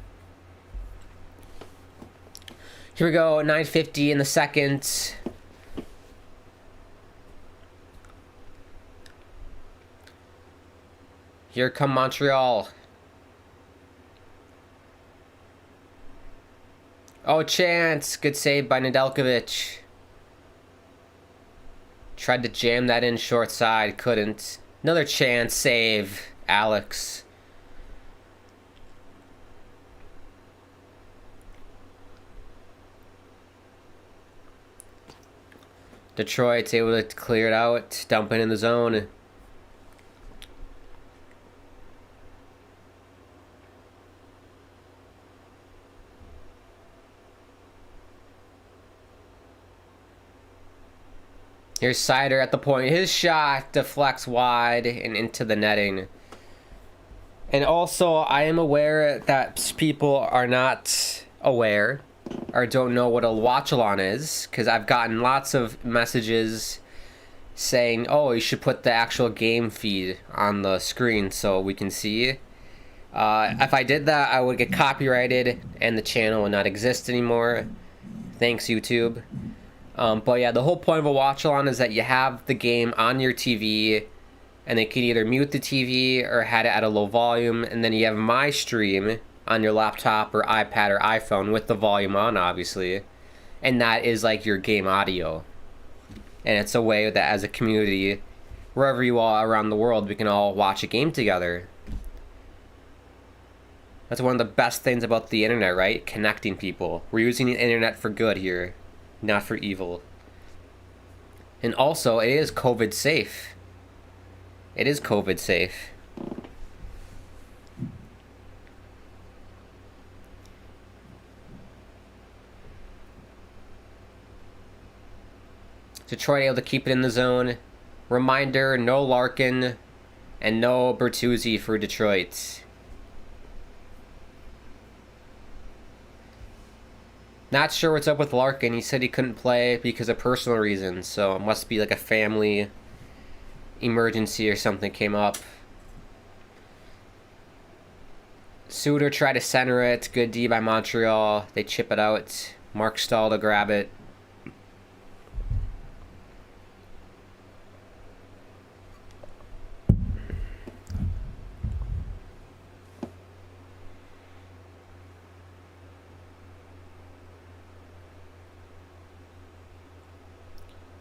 Here we go, 9:50 in the second. Here come Montreal. Oh, chance. Good save by Nedeljkovic. Tried to jam that in short side, couldn't. Another chance save, Alex. Detroit's able to clear it out, dump it in the zone. Here's Seider at the point. His shot deflects wide and into the netting. And also, I am aware that people are not aware or don't know what a watch-along is, because I've gotten lots of messages saying, oh, you should put the actual game feed on the screen so we can see. If I did that, I would get copyrighted and the channel would not exist anymore. Thanks, YouTube. But yeah, the whole point of a watch-along is that you have the game on your TV, and they can either mute the TV or had it at a low volume, and then you have my stream on your laptop or iPad or iPhone with the volume on, obviously, and that is like your game audio. And it's a way that as a community, wherever you are around the world, we can all watch a game together. That's one of the best things about the internet, right? Connecting people. We're using the internet for good here, not for evil. And also, it is COVID safe. It is COVID safe. Detroit able to keep it in the zone. Reminder, no Larkin and no Bertuzzi for Detroit. Not sure what's up with Larkin. He said he couldn't play because of personal reasons, so it must be like a family emergency or something came up. Suter tried to center it. Good D by Montreal. They chip it out. Mark Stahl to grab it.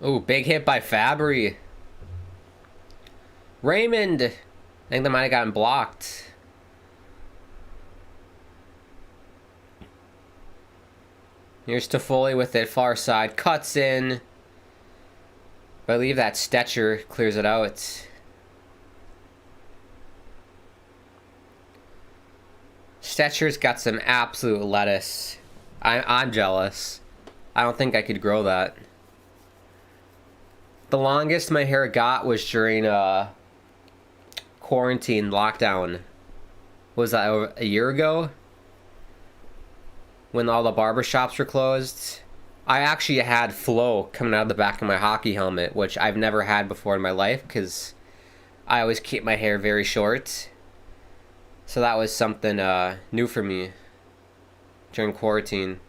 Ooh, big hit by Fabry. Raymond. I think that might have gotten blocked. Here's Toffoli with it, far side. Cuts in. I believe that Stetcher clears it out. Stetcher's got some absolute lettuce. I'm jealous. I don't think I could grow that. The longest my hair got was during quarantine lockdown. Was that over a year ago? When all the barbershops were closed. I actually had flow coming out of the back of my hockey helmet, which I've never had before in my life because I always keep my hair very short. So that was something new for me during quarantine.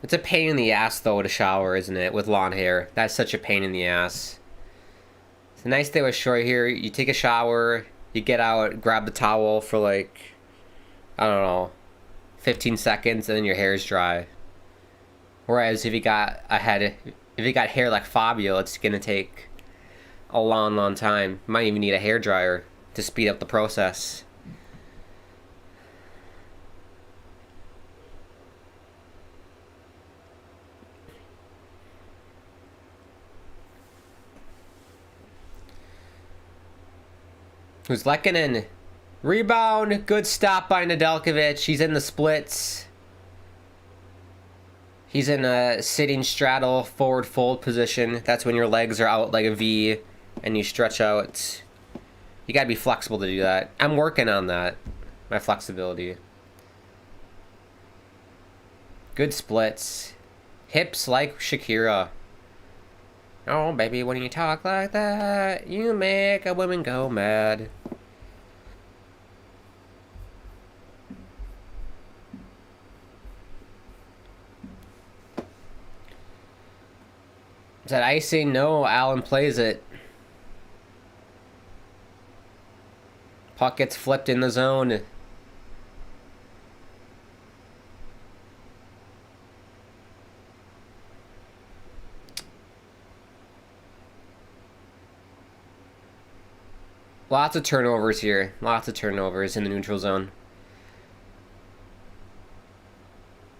It's a pain in the ass, though, to shower, isn't it? With long hair. That's such a pain in the ass. It's a nice day with short hair. You take a shower, you get out, grab the towel for like, I don't know, 15 seconds, and then your hair is dry. Whereas if you got hair like Fabio, it's gonna take a long time. You might even need a hair dryer to speed up the process. Who's Lehkonen? Rebound. Good stop by Nedeljkovic. He's in the splits. He's in a sitting straddle forward fold position. That's when your legs are out like a V and you stretch out. You gotta be flexible to do that. I'm working on that. My flexibility. Good splits. Hips like Shakira. Oh, baby, when you talk like that, you make a woman go mad. Is that icing? No, Allen plays it. Puck gets flipped in the zone. Lots of turnovers here. Lots of turnovers in the neutral zone.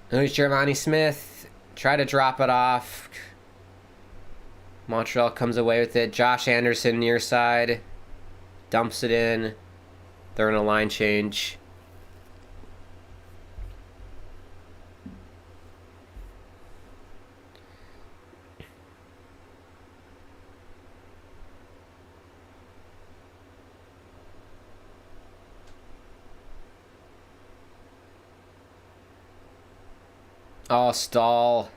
There's Giovanni Smith. Try to drop it off. Montreal comes away with it. Josh Anderson near side. Dumps it in. They're in a line change. Oh, Stahl.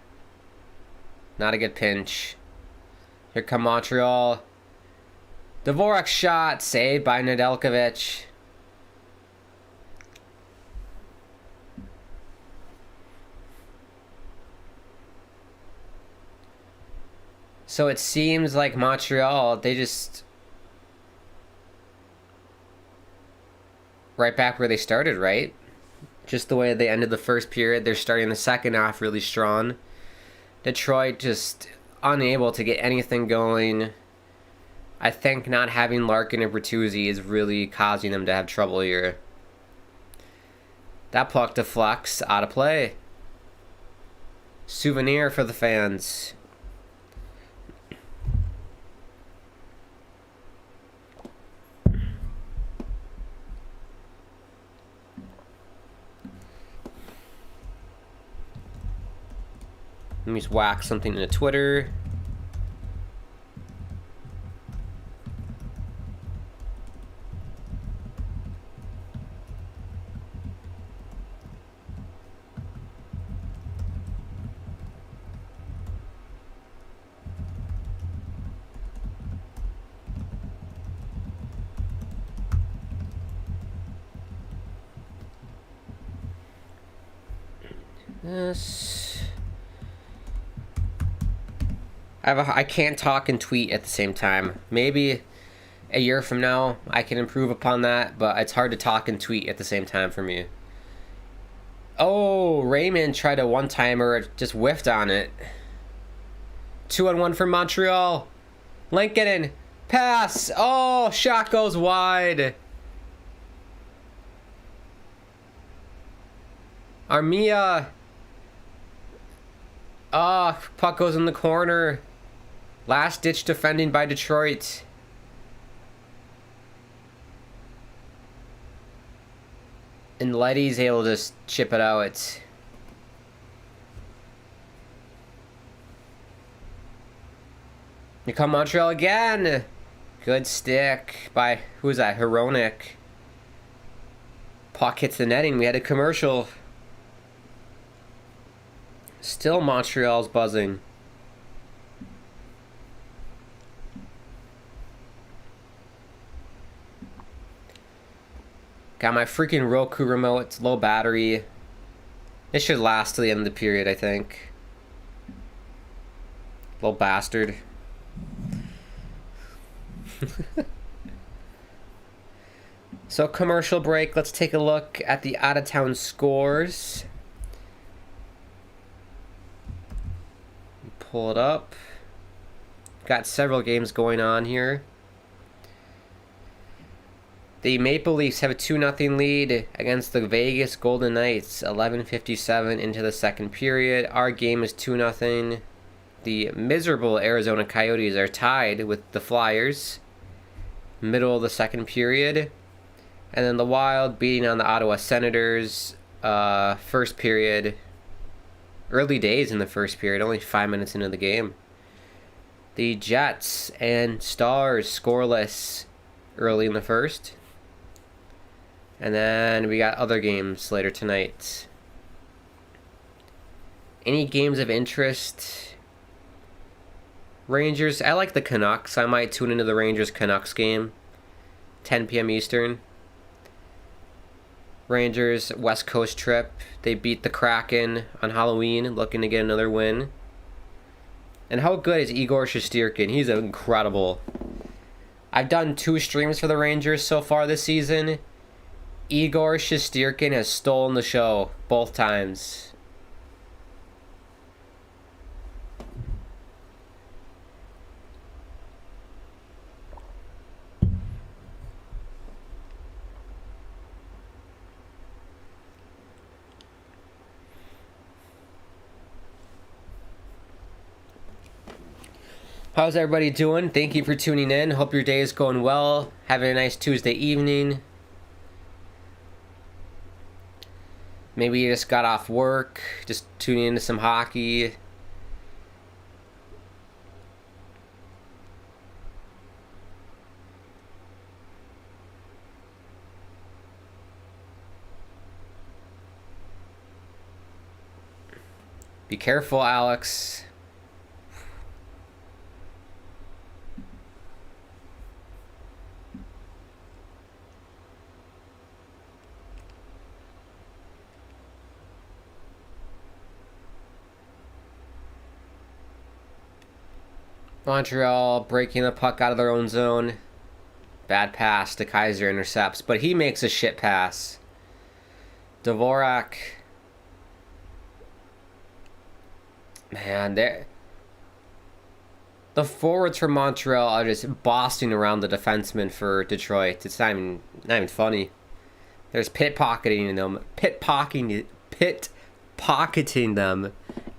Not a good pinch. Here come Montreal. Dvorak shot. Saved by Nedeljkovic. So it seems like Montreal, they just... right back where they started, right? Just the way they ended the first period. They're starting the second half really strong. Detroit just unable to get anything going. I think not having Larkin and Bertuzzi is really causing them to have trouble here. That puck deflects out of play. Souvenir for the fans. Let me just whack something into Twitter. Yes. I can't talk and tweet at the same time. Maybe a year from now I can improve upon that, but it's hard to talk and tweet at the same time for me. Oh, Raymond tried a one-timer, just whiffed on it. 2-on-1 for Montreal. Lincoln, pass. Oh, shot goes wide. Armia. Ah, puck goes in the corner. Last ditch defending by Detroit. And Letty's able to just chip it out. Here come Montreal again. Good stick by, who is that? Hronek. Puck hits the netting. We had a commercial. Still Montreal's buzzing. Got my freaking Roku remote. It's low battery. It should last till the end of the period, I think. Little bastard. So, commercial break. Let's take a look at the out-of-town scores. Pull it up. Got several games going on here. The Maple Leafs have a 2-0 lead against the Vegas Golden Knights. 11:57 into the second period. Our game is 2-0. The miserable Arizona Coyotes are tied with the Flyers. Middle of the second period. And then the Wild beating on the Ottawa Senators. First period. Early days in the first period. Only 5 minutes into the game. The Jets and Stars scoreless early in the first. And then we got other games later tonight. Any games of interest? Rangers. I like the Canucks. I might tune into the Rangers-Canucks game. 10 p.m. Eastern. Rangers West Coast trip. They beat the Kraken on Halloween, looking to get another win. And how good is Igor Shesterkin? He's incredible. I've done 2 streams for the Rangers so far this season. Igor Shesterkin has stolen the show both times. How's everybody doing? Thank you for tuning in. Hope your day is going well. Having a nice Tuesday evening. Maybe you just got off work, just tuning into some hockey. Be careful, Alex. Montreal breaking the puck out of their own zone. Bad pass to Kaiser, intercepts, but he makes a shit pass. Dvorak. Man, the forwards for Montreal are just bossing around the defensemen for Detroit. It's not even funny. There's pocketing them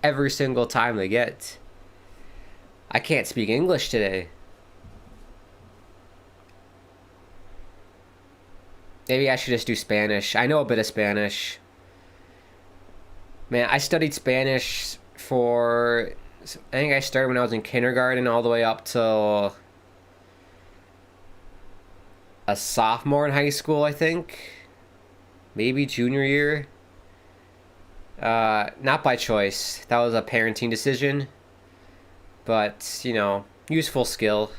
every single time they get. I can't speak English today. Maybe I should just do Spanish. I know a bit of Spanish. Man, I studied Spanish for, I think I started when I was in kindergarten all the way up till a sophomore in high school, I think. Maybe junior year. Not by choice. That was a parenting decision. But, you know, useful skill.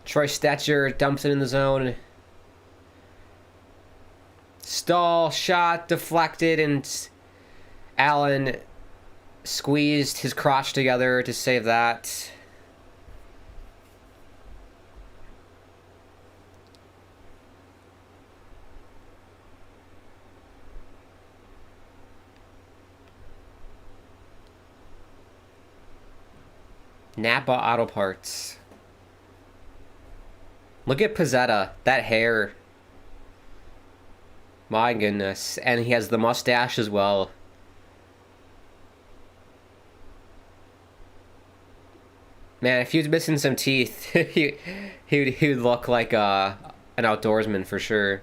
Troy Stetcher dumps it in the zone. Stall, shot, deflected, and Allen squeezed his crotch together to save that. Napa Auto Parts. Look at Pizzetta. That hair. My goodness. And he has the mustache as well. Man, if he was missing some teeth, he would look like an outdoorsman for sure.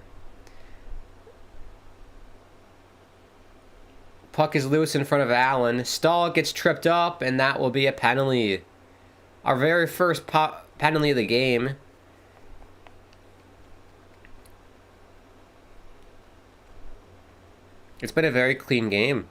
Puck is loose in front of Allen. Stahl gets tripped up, and that will be a penalty. Our very first penalty of the game. It's been a very clean game.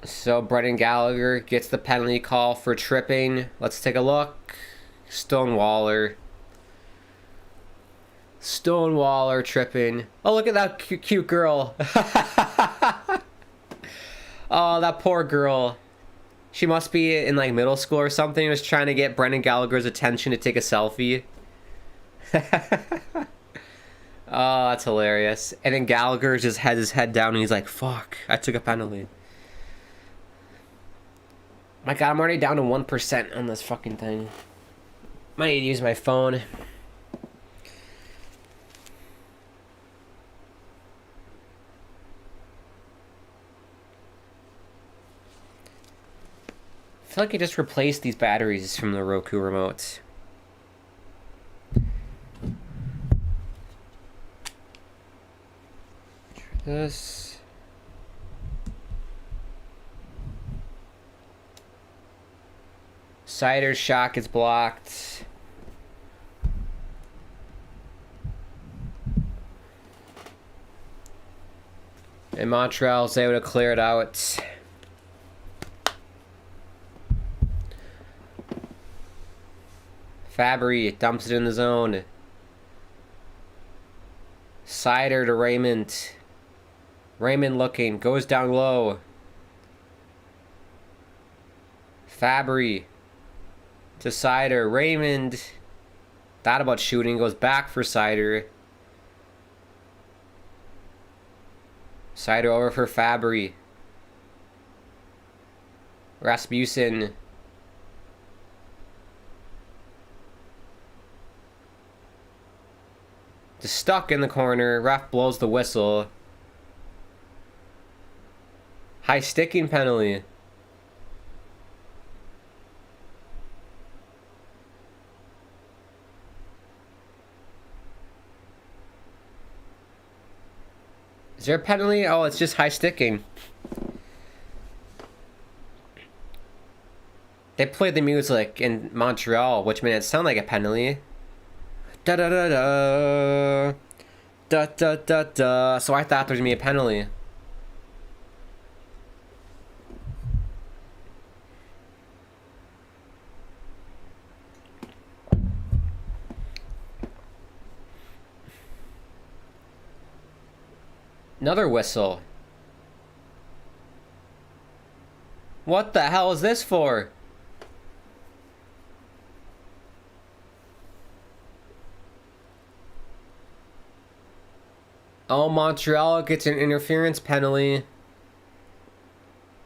So Brendan Gallagher gets the penalty call for tripping. Let's take a look. Stonewaller tripping. Oh, look at that cute girl. Oh, that poor girl. She must be in like middle school or something. Was trying to get Brendan Gallagher's attention to take a selfie. Oh, that's hilarious. And then Gallagher just has his head down and he's like, fuck, I took a penalty. My god, I'm already down to 1% on this fucking thing. Might need to use my phone. I feel like I just replaced these batteries from the Roku remote. This. Sider's shot gets blocked. And Montreal's able to clear it out. Fabry dumps it in the zone. Sider to Raymond. Raymond looking, goes down low. Fabry to Sider. Raymond thought about shooting, goes back for Sider. Sider over for Fabry. Rasmussen. Just stuck in the corner. Ref blows the whistle. High sticking penalty. Is there a penalty? Oh, it's just high sticking. They played the music in Montreal, which made it sound like a penalty. Da da da da. Da da da da. So I thought there was gonna be a penalty. Another whistle. What the hell is this for? Oh, Montreal gets an interference penalty.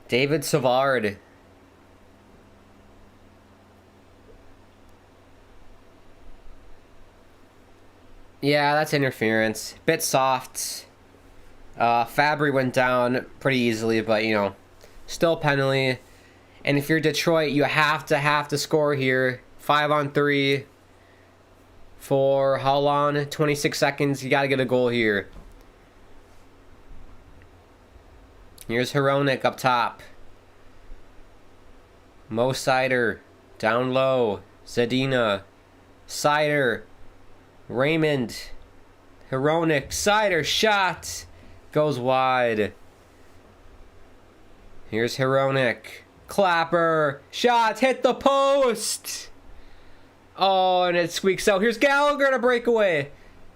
David Savard. Yeah, that's interference. Bit soft. Fabry went down pretty easily, but you know, Still penalty. And if you're Detroit, you have to score here. 5-on-3. For how long? 26 seconds. You got to get a goal here. Here's Hronek up top. Mo Seider. Down low. Zadina. Seider. Raymond. Hronek. Seider. Shot. Goes wide. Here's Hronek. Clapper. Shot. Hit the post. Oh, and it squeaks out. Here's Gallagher to breakaway.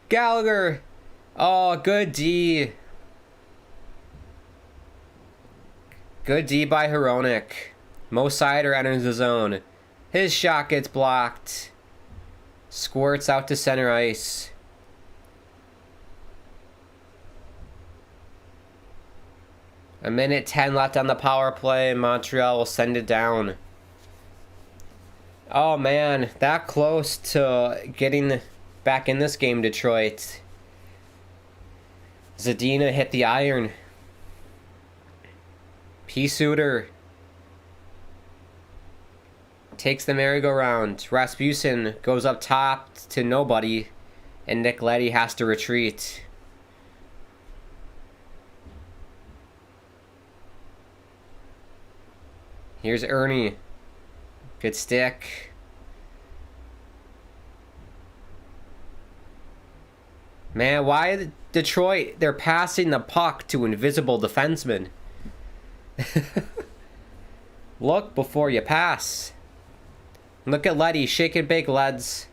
Gallagher. Oh, good D. Good D by Hronek. Mo Seider enters the zone. His shot gets blocked. Squirts out to center ice. A minute 10 left on the power play. Montreal will send it down. Oh man, that close to getting back in this game, Detroit. Zadina hit the iron. P. Suter takes the merry-go-round. Rasmussen goes up top to nobody, and Nick Leddy has to retreat. Here's Ernie. Good stick. Man, why Detroit? They're passing the puck to invisible defensemen. Look before you pass. Look at Leddy, shaking big leads.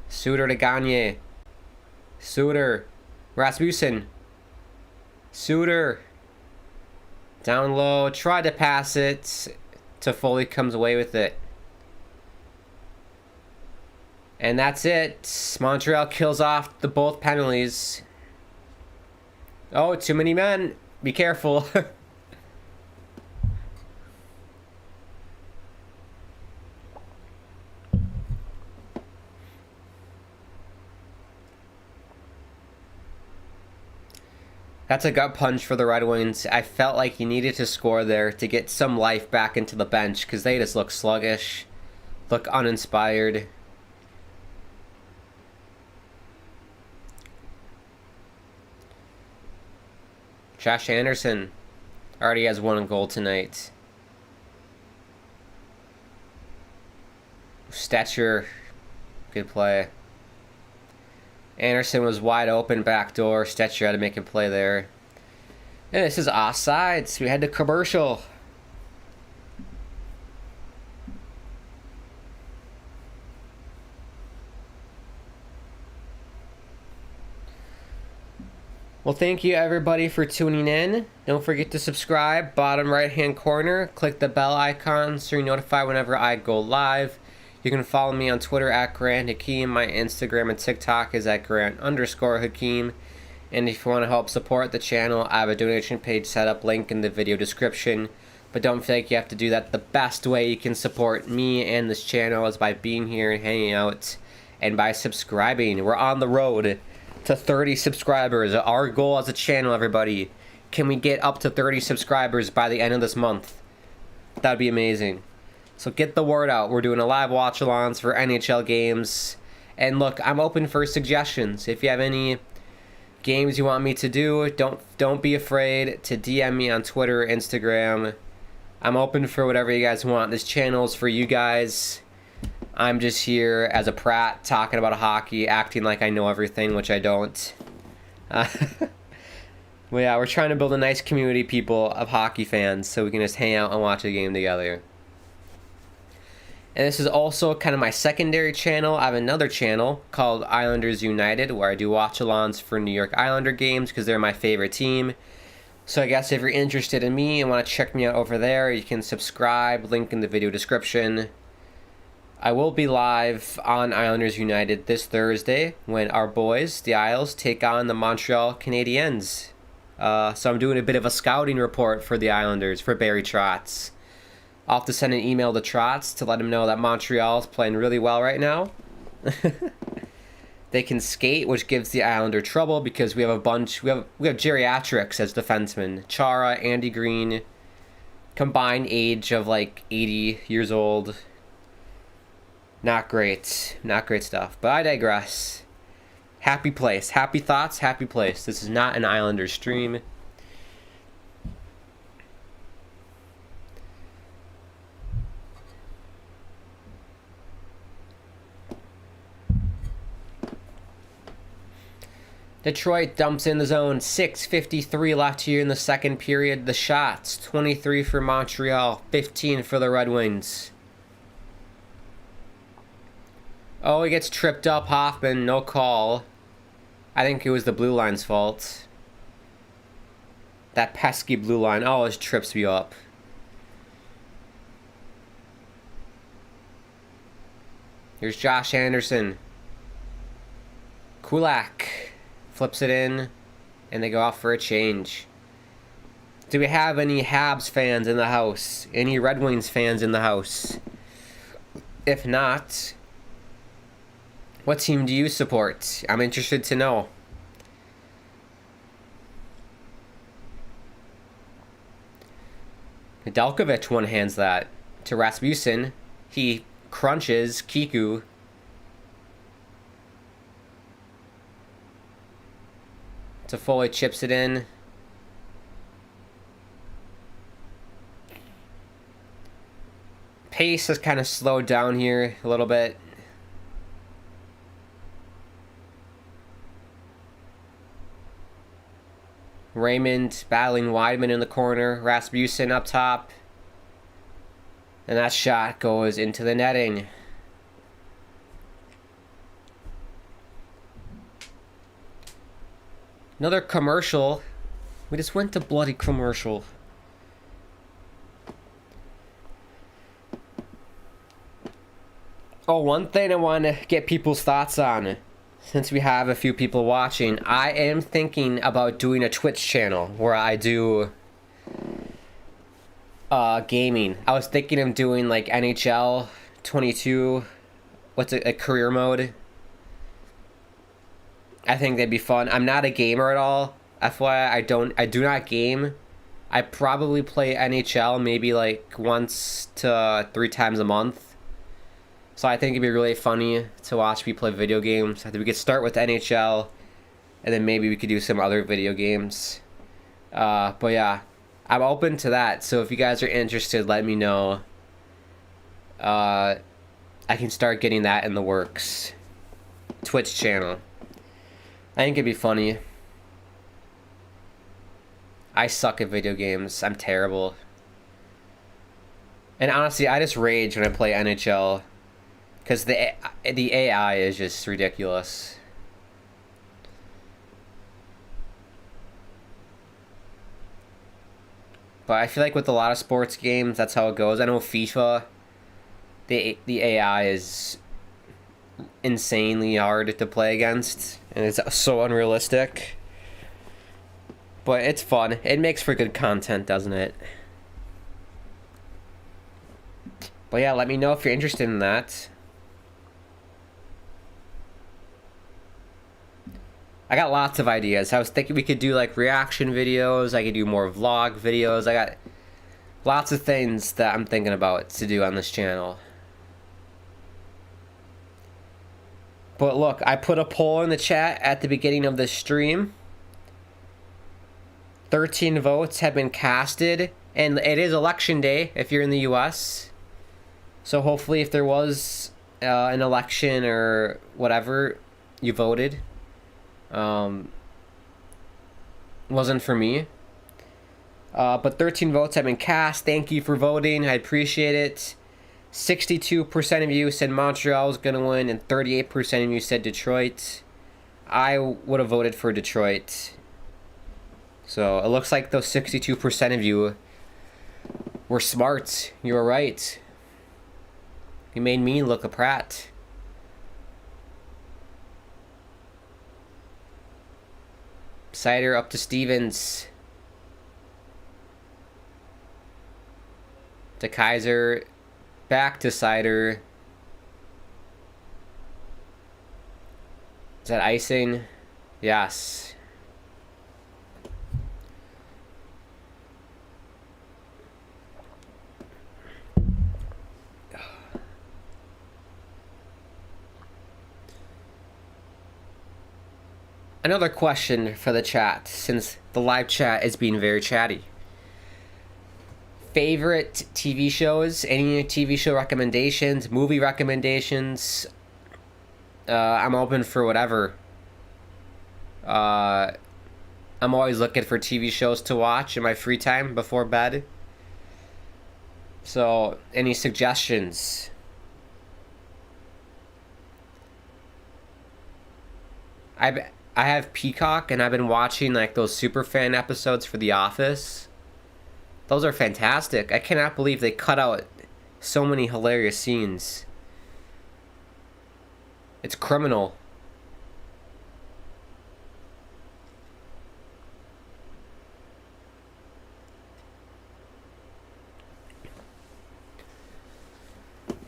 Suter to Gagne. Suter. Rasmussen. Suter. Down low. Tried to pass it. Toffoli comes away with it. And that's it. Montreal kills off the both penalties. Oh, too many men. Be careful. That's a gut punch for the Red Wings. I felt like he needed to score there to get some life back into the bench because they just look sluggish, look uninspired. Josh Anderson already has one goal tonight. Stetcher, good play. Anderson was wide open backdoor. Stetcher had to make a play there. And this is offsides. We had the commercial. Well, thank you everybody for tuning in. Don't forget to subscribe. Bottom right hand corner. Click the bell icon so you're notified whenever I go live. You can follow me on Twitter at Grant Hakeem. My Instagram and TikTok is at Grant_Hakeem. And if you want to help support the channel, I have a donation page set up, link in the video description. But don't feel like you have to do that. The best way you can support me and this channel is by being here and hanging out and by subscribing. We're on the road to 30 subscribers. Our goal as a channel, everybody, can we get up to 30 subscribers by the end of this month? That would be amazing. So get the word out. We're doing a live watch-alongs for NHL games. And look, I'm open for suggestions. If you have any games you want me to do, don't be afraid to DM me on Twitter, Instagram. I'm open for whatever you guys want. This channel is for you guys. I'm just here as a prat talking about hockey, acting like I know everything, which I don't. Well, yeah, we're trying to build a nice community, people, of hockey fans, so we can just hang out and watch a game together. And this is also kind of my secondary channel. I have another channel called Islanders United where I do watch-alongs for New York Islander games because they're my favorite team. So I guess if you're interested in me and want to check me out over there, you can subscribe, link in the video description. I will be live on Islanders United this Thursday when our boys, the Isles, take on the Montreal Canadiens. So I'm doing a bit of a scouting report for the Islanders, for Barry Trotz. I'll have to send an email to Trotz to let him know that Montreal is playing really well right now. They can skate, which gives the Islander trouble because we have a bunch. We have geriatrics as defensemen. Chara, Andy Green, combined age of like 80 years old. Not great. Not great stuff. But I digress. Happy place. Happy thoughts, happy place. This is not an Islander stream. Detroit dumps in the zone. 6:53 left here in the second period. The shots, 23 for Montreal, 15 for the Red Wings. Oh, he gets tripped up. Hoffman, no call. I think it was the blue line's fault. That pesky blue line always trips me up. Here's Josh Anderson. Kulak flips it in, and they go off for a change. Do we have any Habs fans in the house? Any Red Wings fans in the house? If not, what team do you support? I'm interested to know. Nedeljkovic one-hands that to Rasmussen. He crunches Kiku. Toffoli chips it in. Pace has kind of slowed down here a little bit. Raymond battling Weidman in the corner. Rasmussen up top. And that shot goes into the netting. Another commercial. We just went to bloody commercial. Oh, one thing I want to get people's thoughts on, since we have a few people watching, I am thinking about doing a Twitch channel where I do gaming. I was thinking of doing like NHL 22, what's it, a career mode. I think that'd be fun. I'm not a gamer at all. FYI, I do not game. I probably play NHL maybe like once to 3 times a month. So I think it'd be really funny to watch me play video games. I think we could start with NHL, and then maybe we could do some other video games. But yeah, I'm open to that. So if you guys are interested, let me know. I can start getting that in the works. Twitch channel. I think it'd be funny. I suck at video games. I'm terrible. And honestly, I just rage when I play NHL. Because the AI is just ridiculous. But I feel like with a lot of sports games, that's how it goes. I know FIFA, the AI is insanely hard to play against, and it's so unrealistic. But it's fun. It makes for good content, doesn't it? But yeah, let me know if you're interested in that. I got lots of ideas. I was thinking we could do like reaction videos. I could do more vlog videos. I got lots of things that I'm thinking about to do on this channel. But look, I put a poll in the chat at the beginning of this stream. 13 votes have been casted, and it is election day if you're in the US. So hopefully if there was an election or whatever, you voted. Wasn't for me. But 13 votes have been cast. Thank you for voting. I appreciate it. 62% of you said Montreal was going to win, and 38% of you said Detroit. I would have voted for Detroit. So it looks like those 62% of you were smart. You were right. You made me look a prat. Sider up to Stevens. To Kaiser. Back to Sider. Is that icing? Yes. Another question for the chat, since the live chat is being very chatty. Favorite TV shows? Any TV show recommendations? Movie recommendations? I'm open for whatever. I'm always looking for TV shows to watch in my free time before bed. So, any suggestions? I have Peacock, and I've been watching like those Superfan episodes for The Office. Those are fantastic. I cannot believe they cut out so many hilarious scenes. It's criminal.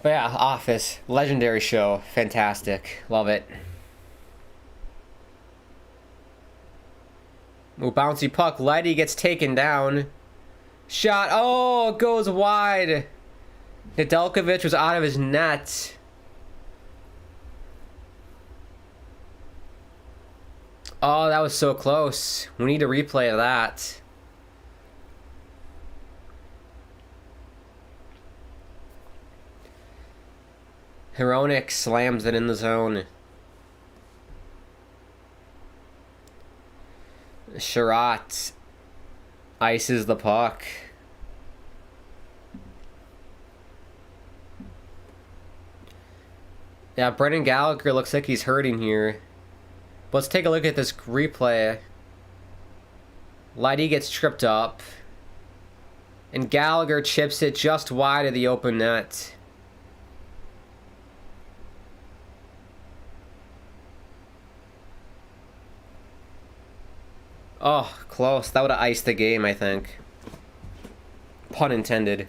But yeah, Office, legendary show, fantastic, love it. Ooh, bouncy puck, Lighty gets taken down. Shot, oh, it goes wide. Nedeljkovic was out of his net. Oh, that was so close. We need a replay of that. Hronik slams it in the zone. Sherratt ices the puck. Yeah, Brendan Gallagher looks like he's hurting here. Let's take a look at this replay. Lighty gets tripped up. And Gallagher chips it just wide of the open net. Oh, close. That would have iced the game, I think. Pun intended.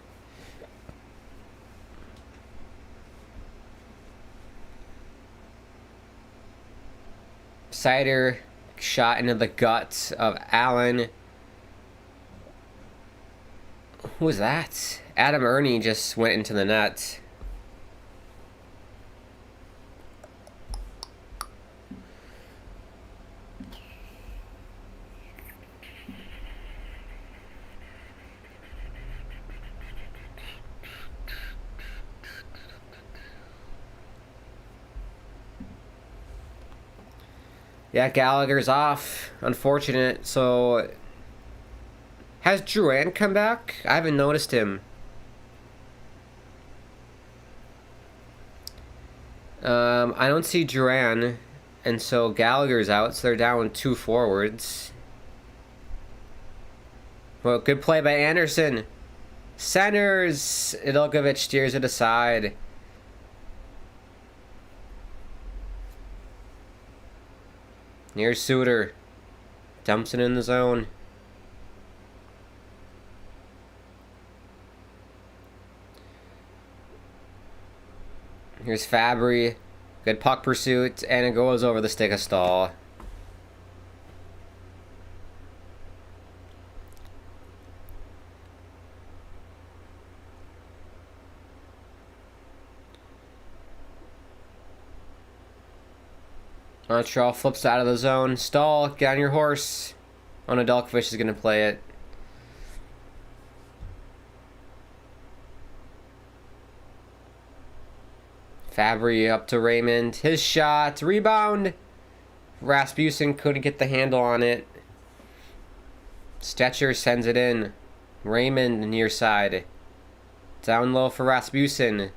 Sider shot into the guts of Allen. Who was that? Adam Ernie just went into the net. Yeah, Gallagher's off. Unfortunate. So, has Drouin come back? I haven't noticed him. I don't see Drouin, and so Gallagher's out, so they're down 2 forwards. Well, good play by Anderson. Centers. Nedeljkovic steers it aside. Near Suter. Dumps it in the zone. Here's Fabry. Good puck pursuit, and it goes over the stick of Stahl. Montreal flips out of the zone. Stahl, get on your horse. Oh, Nedeljkovic is going to play it. Fabry up to Raymond. His shot. Rebound. Rasmussen couldn't get the handle on it. Stetcher sends it in. Raymond near side. Down low for Rasmussen.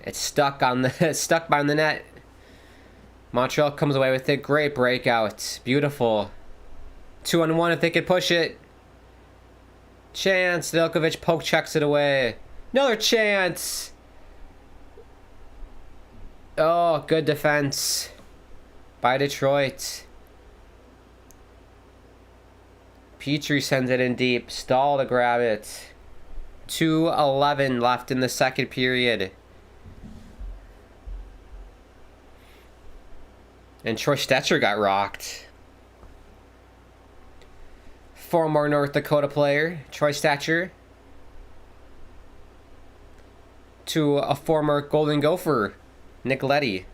It's stuck on the stuck behind the net. Montreal comes away with it. Great breakout. Beautiful. 2-on-1 if they could push it. Chance. Nedeljkovic poke checks it away. Another chance. Oh, good defense by Detroit. Petrie sends it in deep. Stahl to grab it. 2:11 left in the second period. And Troy Stetcher got rocked. Former North Dakota player, Troy Stetcher, to a former Golden Gopher, Nick Leddy.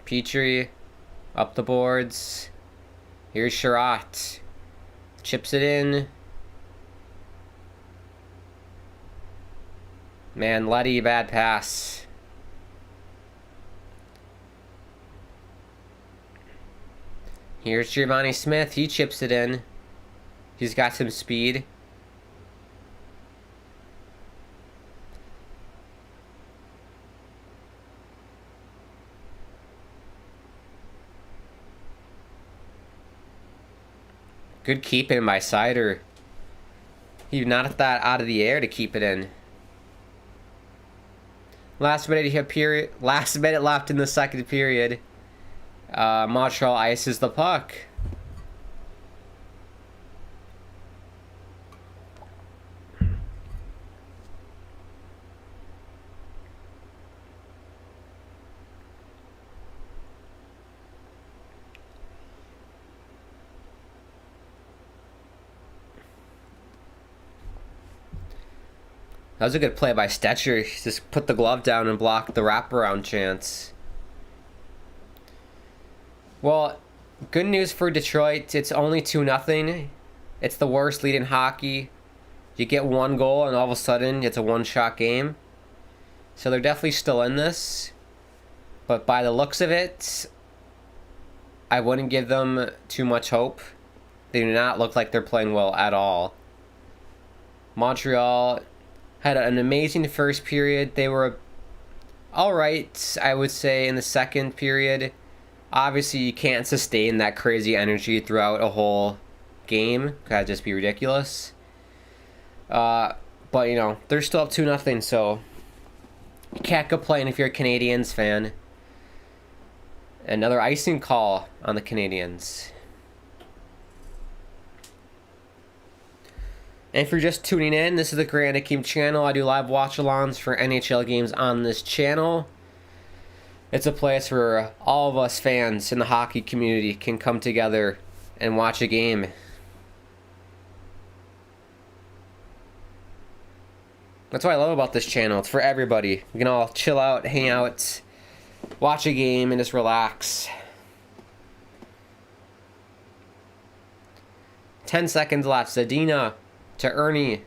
Petrie, up the boards. Here's Sherratt. Chips it in. Man, Leddy, bad pass. Here's Giovanni Smith. He chips it in. He's got some speed. Good keeping by Sider. He knocked that out of the air to keep it in. Last minute left in the second period. Montreal ices the puck. That was a good play by Stetcher. He just put the glove down and blocked the wraparound chance. Well, good news for Detroit. It's only 2-0. It's the worst lead in hockey. You get one goal and all of a sudden it's a one-shot game. So they're definitely still in this. But by the looks of it, I wouldn't give them too much hope. They do not look like they're playing well at all. Montreal had an amazing first period. They were alright, I would say, in the second period. Obviously, you can't sustain that crazy energy throughout a whole game. That'd just be ridiculous. But, you know, they're still up 2-0, so you can't complain if you're a Canadiens fan. Another icing call on the Canadiens. And if you're just tuning in, this is the Grand Hakeem channel. I do live watch-alongs for NHL games on this channel. It's a place where all of us fans in the hockey community can come together and watch a game. That's what I love about this channel. It's for everybody. We can all chill out, hang out, watch a game, and just relax. 10 seconds left. Zadina to Ernie.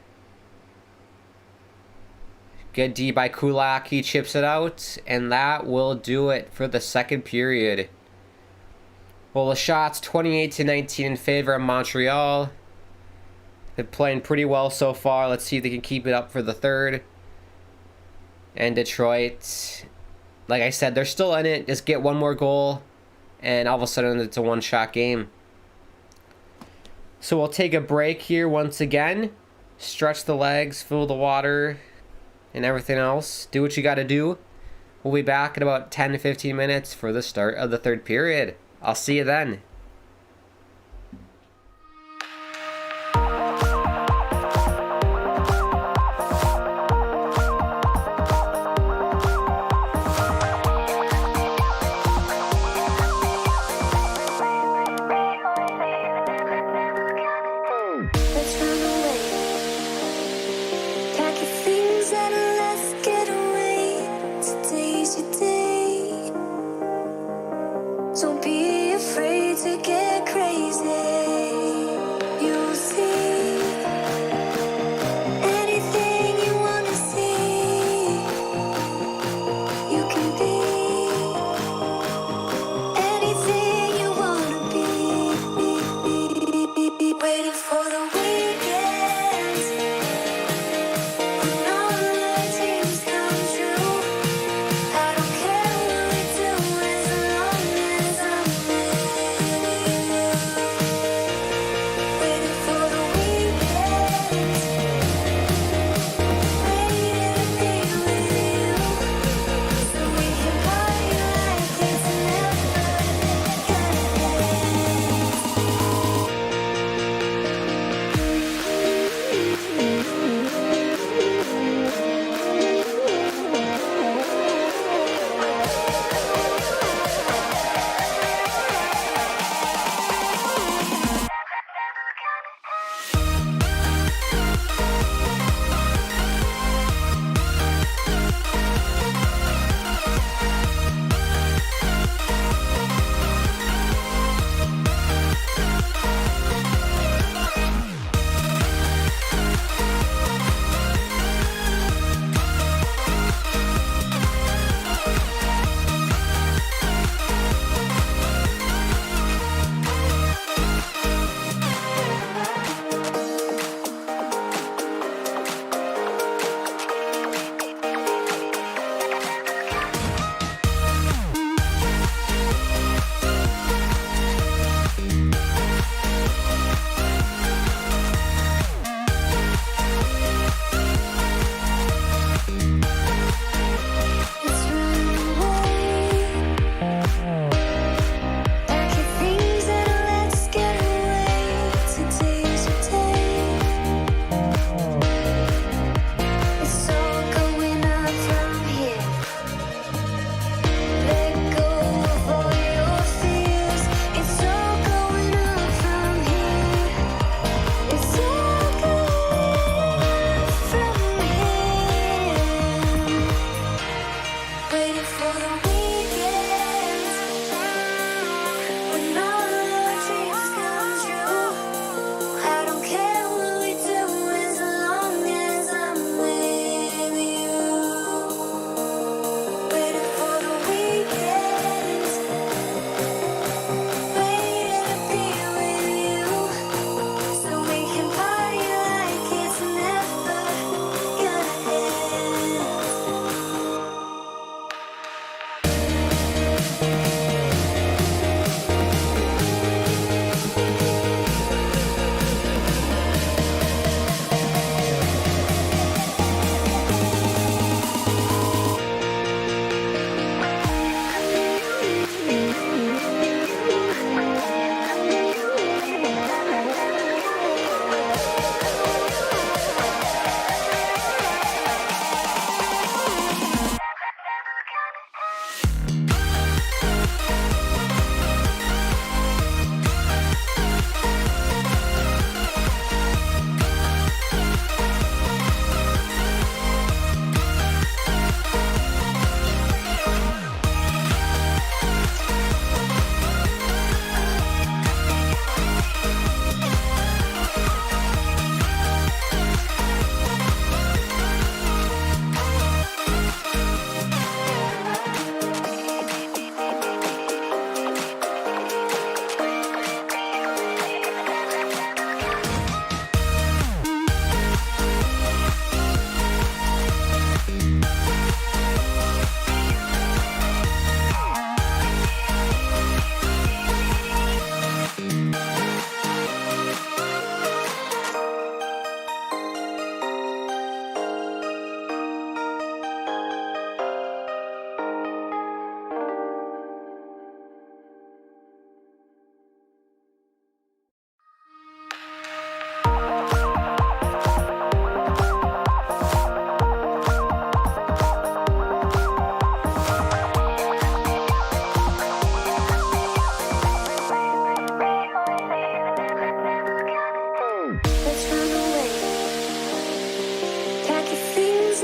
Good D by Kulak. He chips it out. And that will do it for the second period. Well, the shots 28-19 in favor of Montreal. They're playing pretty well so far. Let's see if they can keep it up for the third. And Detroit, like I said, they're still in it. Just get one more goal. And all of a sudden it's a one-shot game. So we'll take a break here once again. Stretch the legs, fill the water, and everything else. Do what you got to do. We'll be back in about 10 to 15 minutes for the start of the third period. I'll see you then. Let's run away. Pack your things and let's get away. Today's your day. Don't be afraid to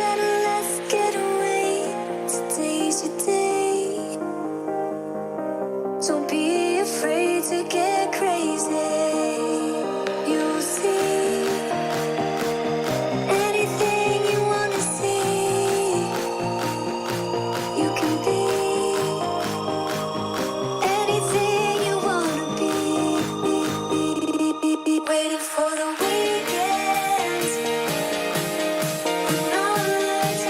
settle, let's get away. Today's your day. Don't be afraid to get crazy. You'll see anything you wanna see. You can be anything you wanna be. Waiting for the weekend when all the lights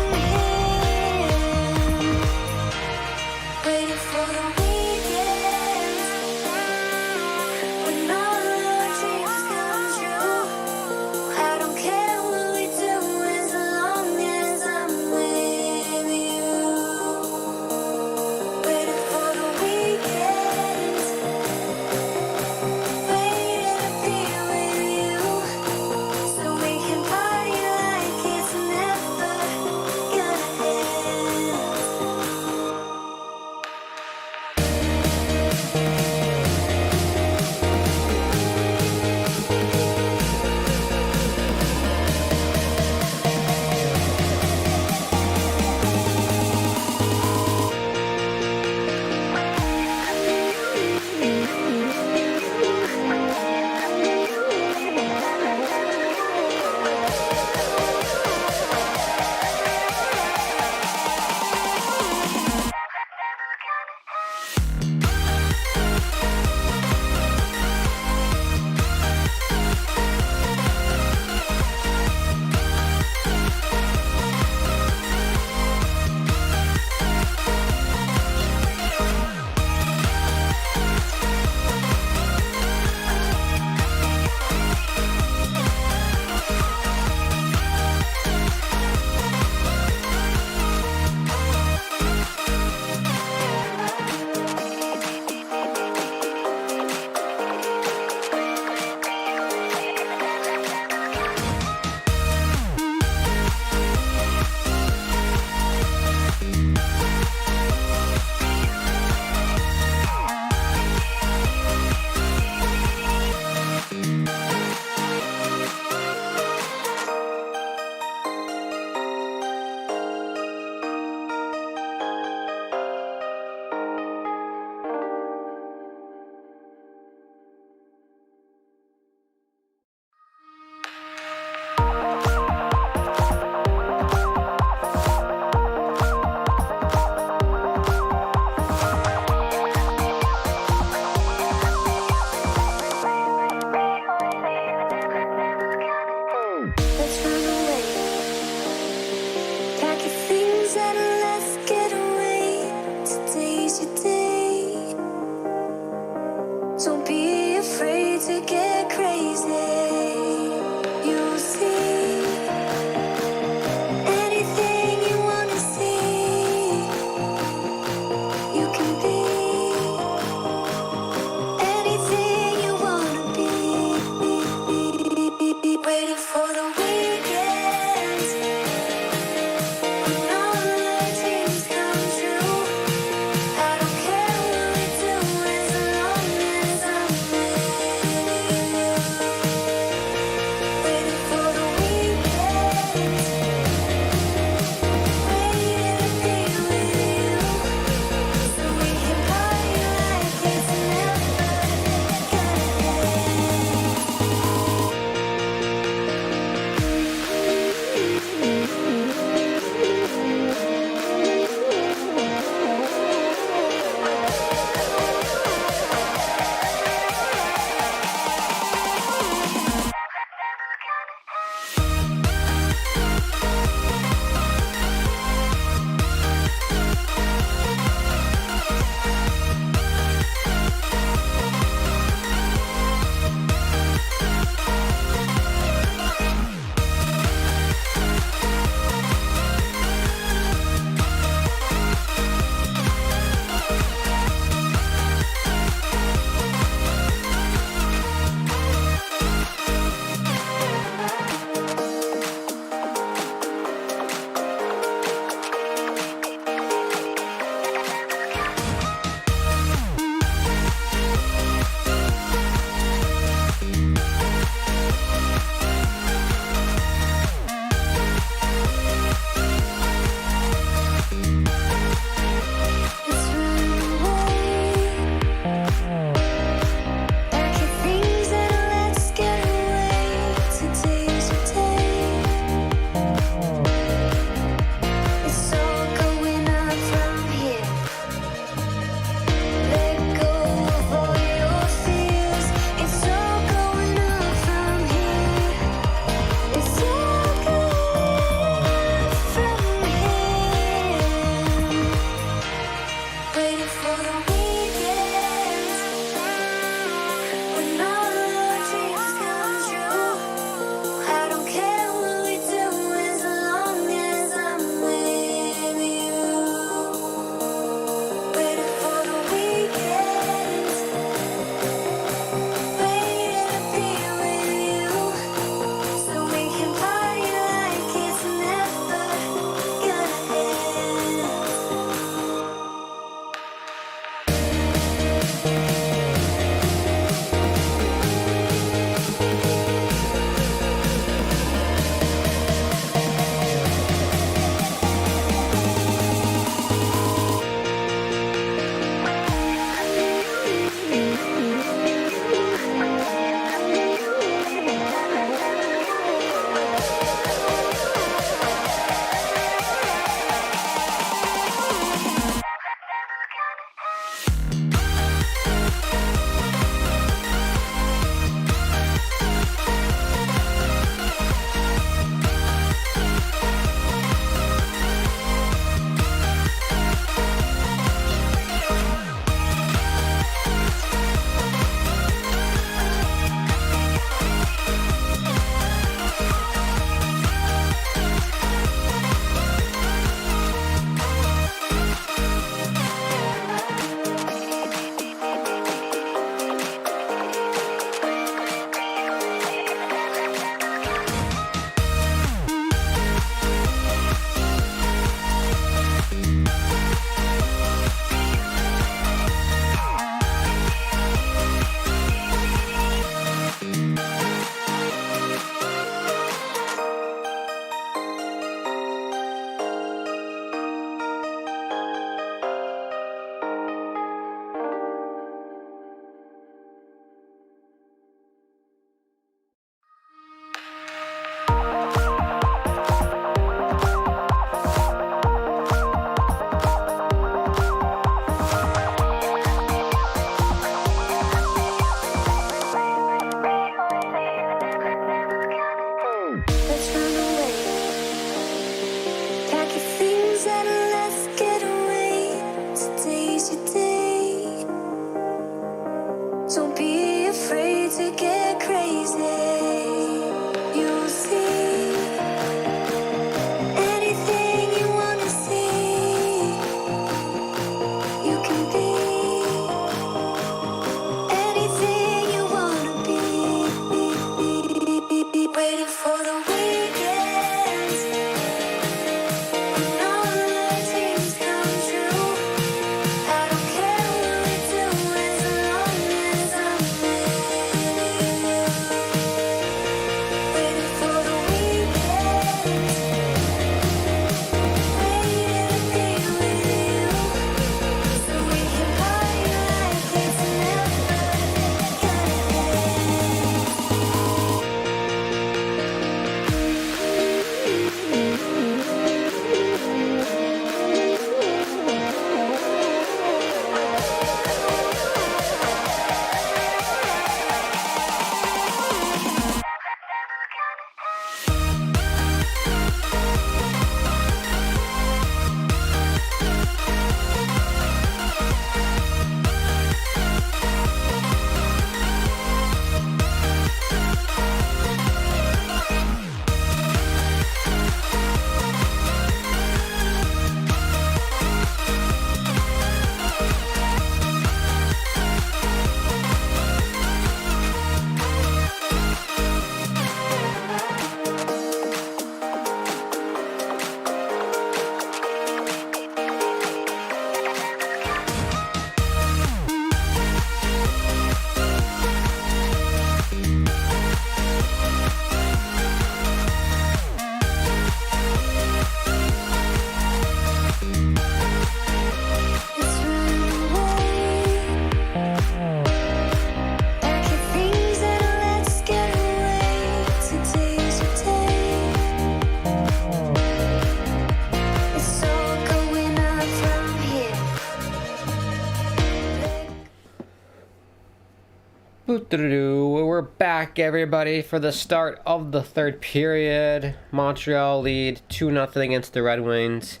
We're back, everybody, for the start of the third period. Montreal lead 2-0 against the Red Wings.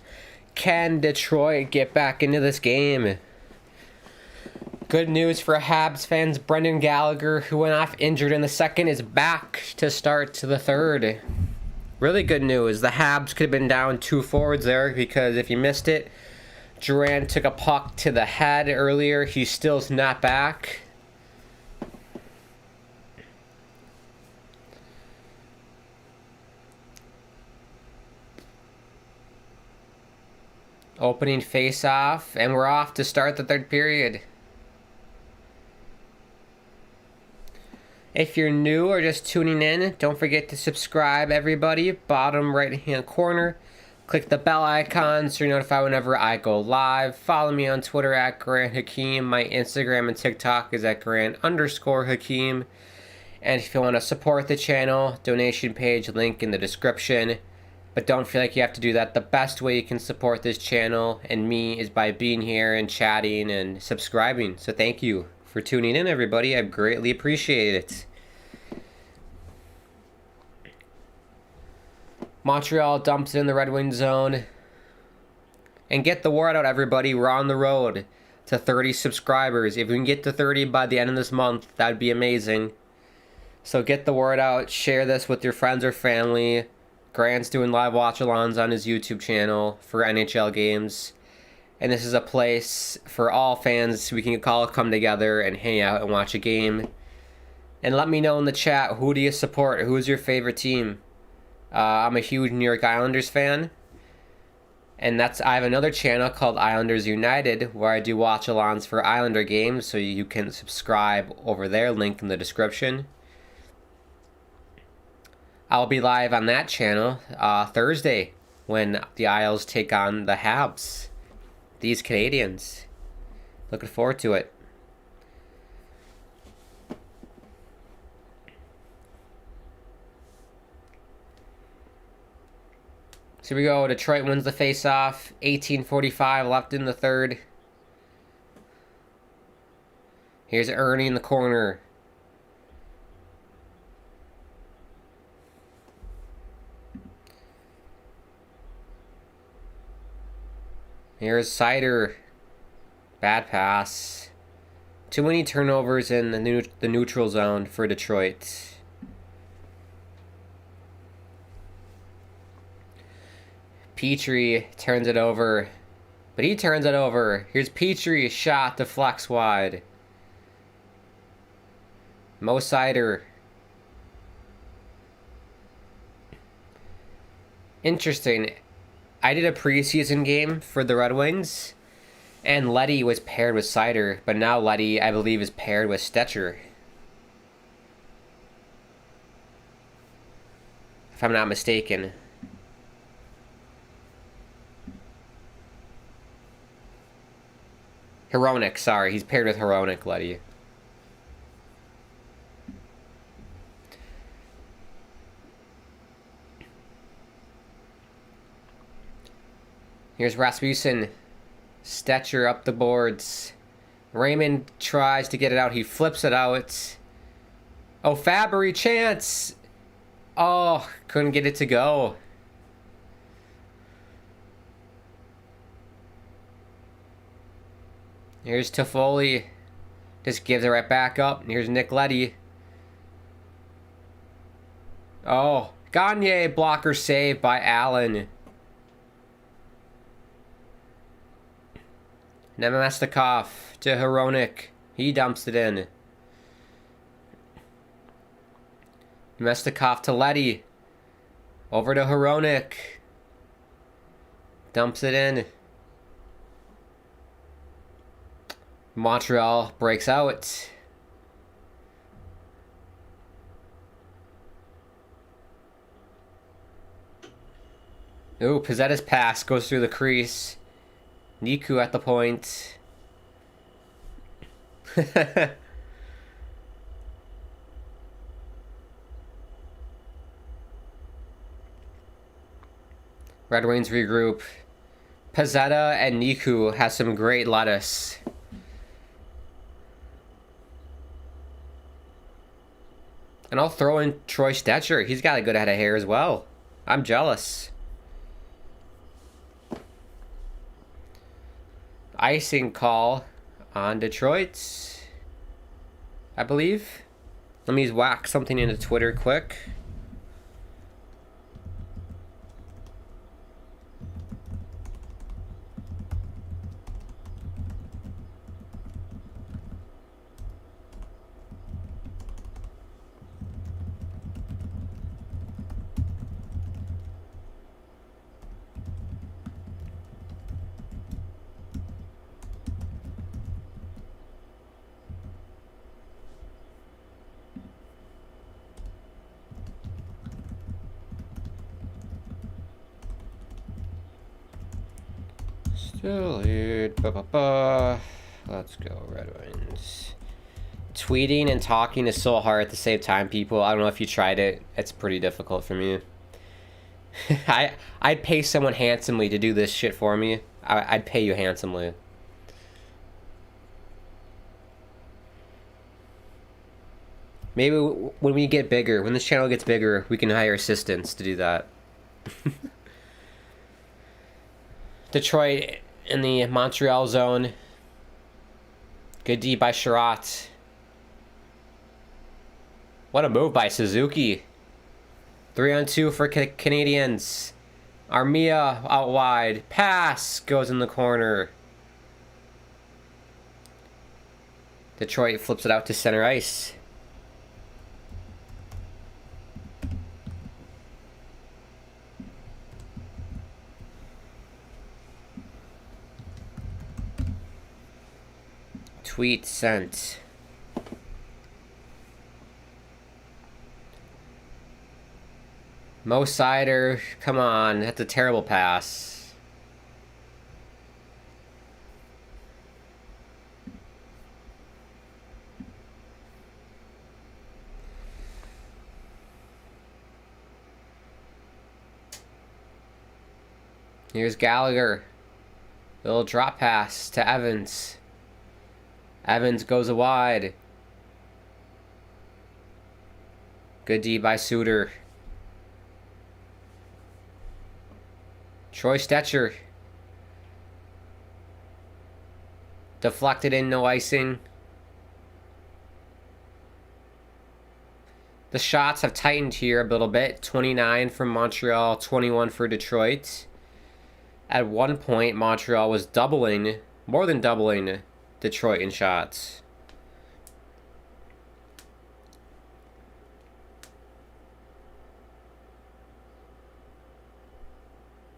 Can Detroit get back into this game? Good news for Habs fans. Brendan Gallagher, who went off injured in the second, is back to start the third. Really good news. The Habs could have been down 2 forwards there, because if you missed it, Durant took a puck to the head earlier. He still's not back. Opening face-off, and we're off to start the third period. If you're new or just tuning in, don't forget to subscribe, everybody. Bottom right-hand corner. Click the bell icon so you're notified whenever I go live. Follow me on Twitter at Grant Hakeem. My Instagram and TikTok is at Grant_Hakeem. And if you want to support the channel, donation page, link in the description. But don't feel like you have to do that. The best way you can support this channel and me is by being here and chatting and subscribing. So thank you for tuning in, everybody. I greatly appreciate it. Montreal dumps it in the Red Wing zone. And get the word out, everybody. We're on the road to 30 subscribers. If we can get to 30 by the end of this month, that would be amazing. So get the word out. Share this with your friends or family. Grant's doing live watch-alongs on his YouTube channel for NHL games. And this is a place for all fans so we can all come together and hang out and watch a game. And let me know in the chat, who do you support? Who's your favorite team? I'm a huge New York Islanders fan. And I have another channel called Islanders United where I do watch-alongs for Islander games. So you can subscribe over there, link in the description. I'll be live on that channel Thursday when the Isles take on the Habs. These Canadiens. Looking forward to it. So here we go. Detroit wins the face-off. 18:45 left in the third. Here's Ernie in the corner. Here's Sider. Bad pass. Too many turnovers in the neutral zone for Detroit. Petrie turns it over. But he turns it over. Here's Petrie. Shot to flex wide. Mo Sider. Interesting. I did a preseason game for the Red Wings, and Leddy was paired with Sider, but now Leddy, I believe, is paired with Stetcher. If I'm not mistaken. Hronek, sorry. He's paired with Hronek, Leddy. Here's Rasmussen. Stetcher up the boards. Raymond tries to get it out. He flips it out. Oh, Fabry, chance! Oh, couldn't get it to go. Here's Toffoli. Just gives it right back up. And here's Nick Leddy. Oh, Gagne blocker save by Allen. Nemestikov to Hronek. He dumps it in. Nemestikov to Leddy. Over to Hronek. Dumps it in. Montreal breaks out. Ooh, Pizzetta's pass goes through the crease. Niku at the point. Red Wings regroup. Pizzetta and Niku has some great lettuce. And I'll throw in Troy Stetcher. He's got a good head of hair as well. I'm jealous. Icing call on Detroit, I believe. Let me whack something into Twitter quick. Still lead. Let's go, Red Wings. Tweeting and talking is so hard at the same time, people. I don't know if you tried it. It's pretty difficult for me. I'd pay someone handsomely to do this shit for me. I'd pay you handsomely. Maybe when we get bigger, when this channel gets bigger, we can hire assistants to do that. Detroit in the Montreal zone. Good D by Sherratt. What a move by Suzuki. 3-on-2 for Canadiens. Armia out wide. Pass goes in the corner. Detroit flips it out to center ice. Tweet sent. Mo Sider, come on, that's a terrible pass. Here's Gallagher. Little drop pass to Evans. Evans goes wide. Good D by Suter. Troy Stetcher. Deflected in, no icing. The shots have tightened here a little bit. 29 from Montreal, 21 for Detroit. At one point, Montreal was doubling, more than doubling, Detroit in shots.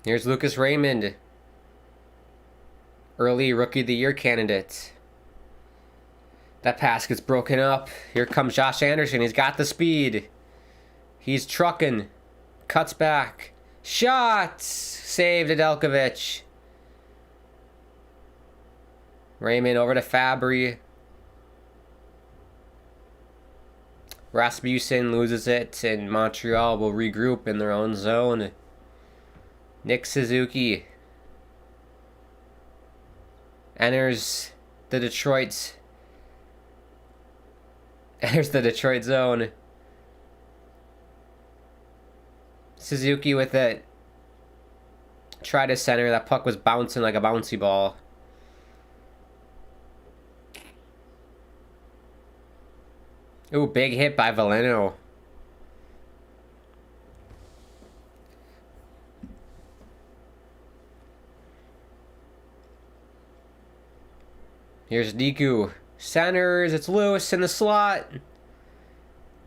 Here's Lucas Raymond. Early Rookie of the Year candidate. That pass gets broken up. Here comes Josh Anderson. He's got the speed. He's trucking. Cuts back. Shots! Saved Nedeljkovic. Raymond over to Fabry. Rasmussen loses it, and Montreal will regroup in their own zone. Nick Suzuki enters the Detroit zone. Suzuki with it. Try to center. That puck was bouncing like a bouncy ball. Ooh, big hit by Valeno. Here's Niku. Centers. It's loose in the slot.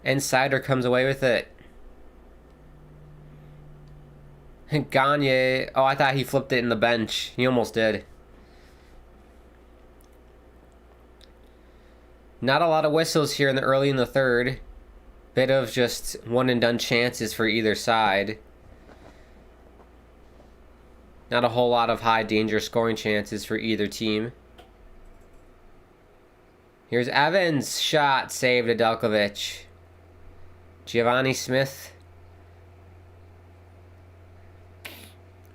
And Sider comes away with it. Gagne. Oh, I thought he flipped it in the bench. He almost did. Not a lot of whistles here in the early in the third. Bit of just one and done chances for either side. Not a whole lot of high danger scoring chances for either team. Here's Evans. Shot. Saved Nedeljkovic. Giovanni Smith.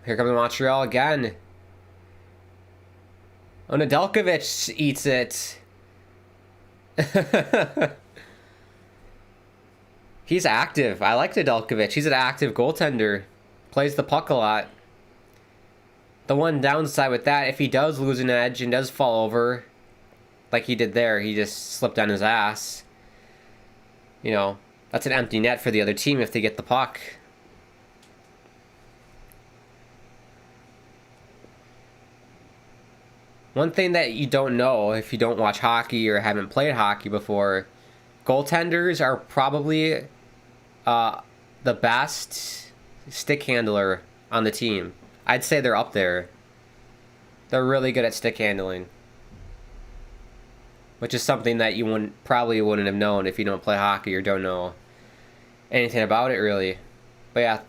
Here comes Montreal again. Oh, Nedeljkovic eats it. He's active. I like Nedeljkovic. He's an active goaltender. Plays the puck a lot. The one downside with that, if he does lose an edge and does fall over, like he did there, he just slipped on his ass. You know, that's an empty net for the other team if they get the puck. One thing that you don't know if you don't watch hockey or haven't played hockey before, goaltenders are probably the best stick handler on the team. I'd say they're up there. They're really good at stick handling, which is something that you probably wouldn't have known if you don't play hockey or don't know anything about it really. But yeah,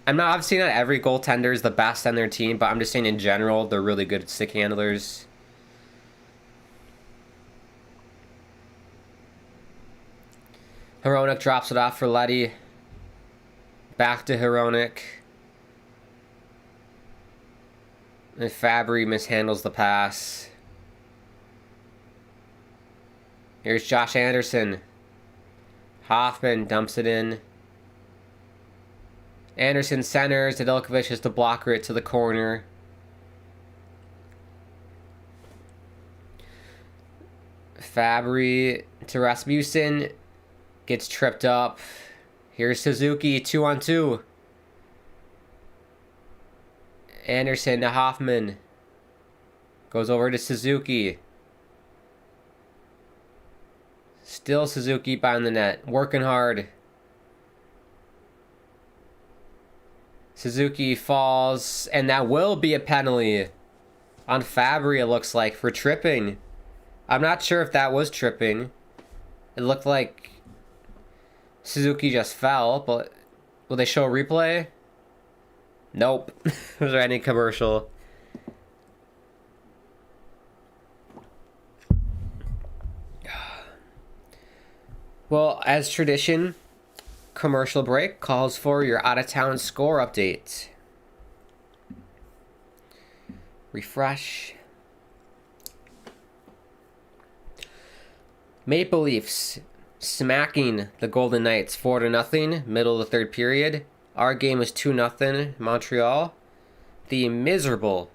obviously not every goaltender is the best on their team, but I'm just saying in general they're really good at stick handlers. Hronek drops it off for Letty. Back to Hronek. And Fabry mishandles the pass. Here's Josh Anderson. Hoffman dumps it in. Anderson centers. Nedeljkovic has to blocker it to the corner. Fabry to Rasmussen. Gets tripped up. Here's Suzuki, 2-on-2. Anderson to Hoffman. Goes over to Suzuki. Still Suzuki behind the net. Working hard. Suzuki falls. And that will be a penalty on Fabry, it looks like, for tripping. I'm not sure if that was tripping. It looked like Suzuki just fell, but will they show a replay? Nope. Was there any commercial? Well, as tradition, commercial break calls for your out-of-town score update. Refresh. Maple Leafs smacking the Golden Knights 4-0, middle of the third period. Our game was 2-0 Montreal. The miserable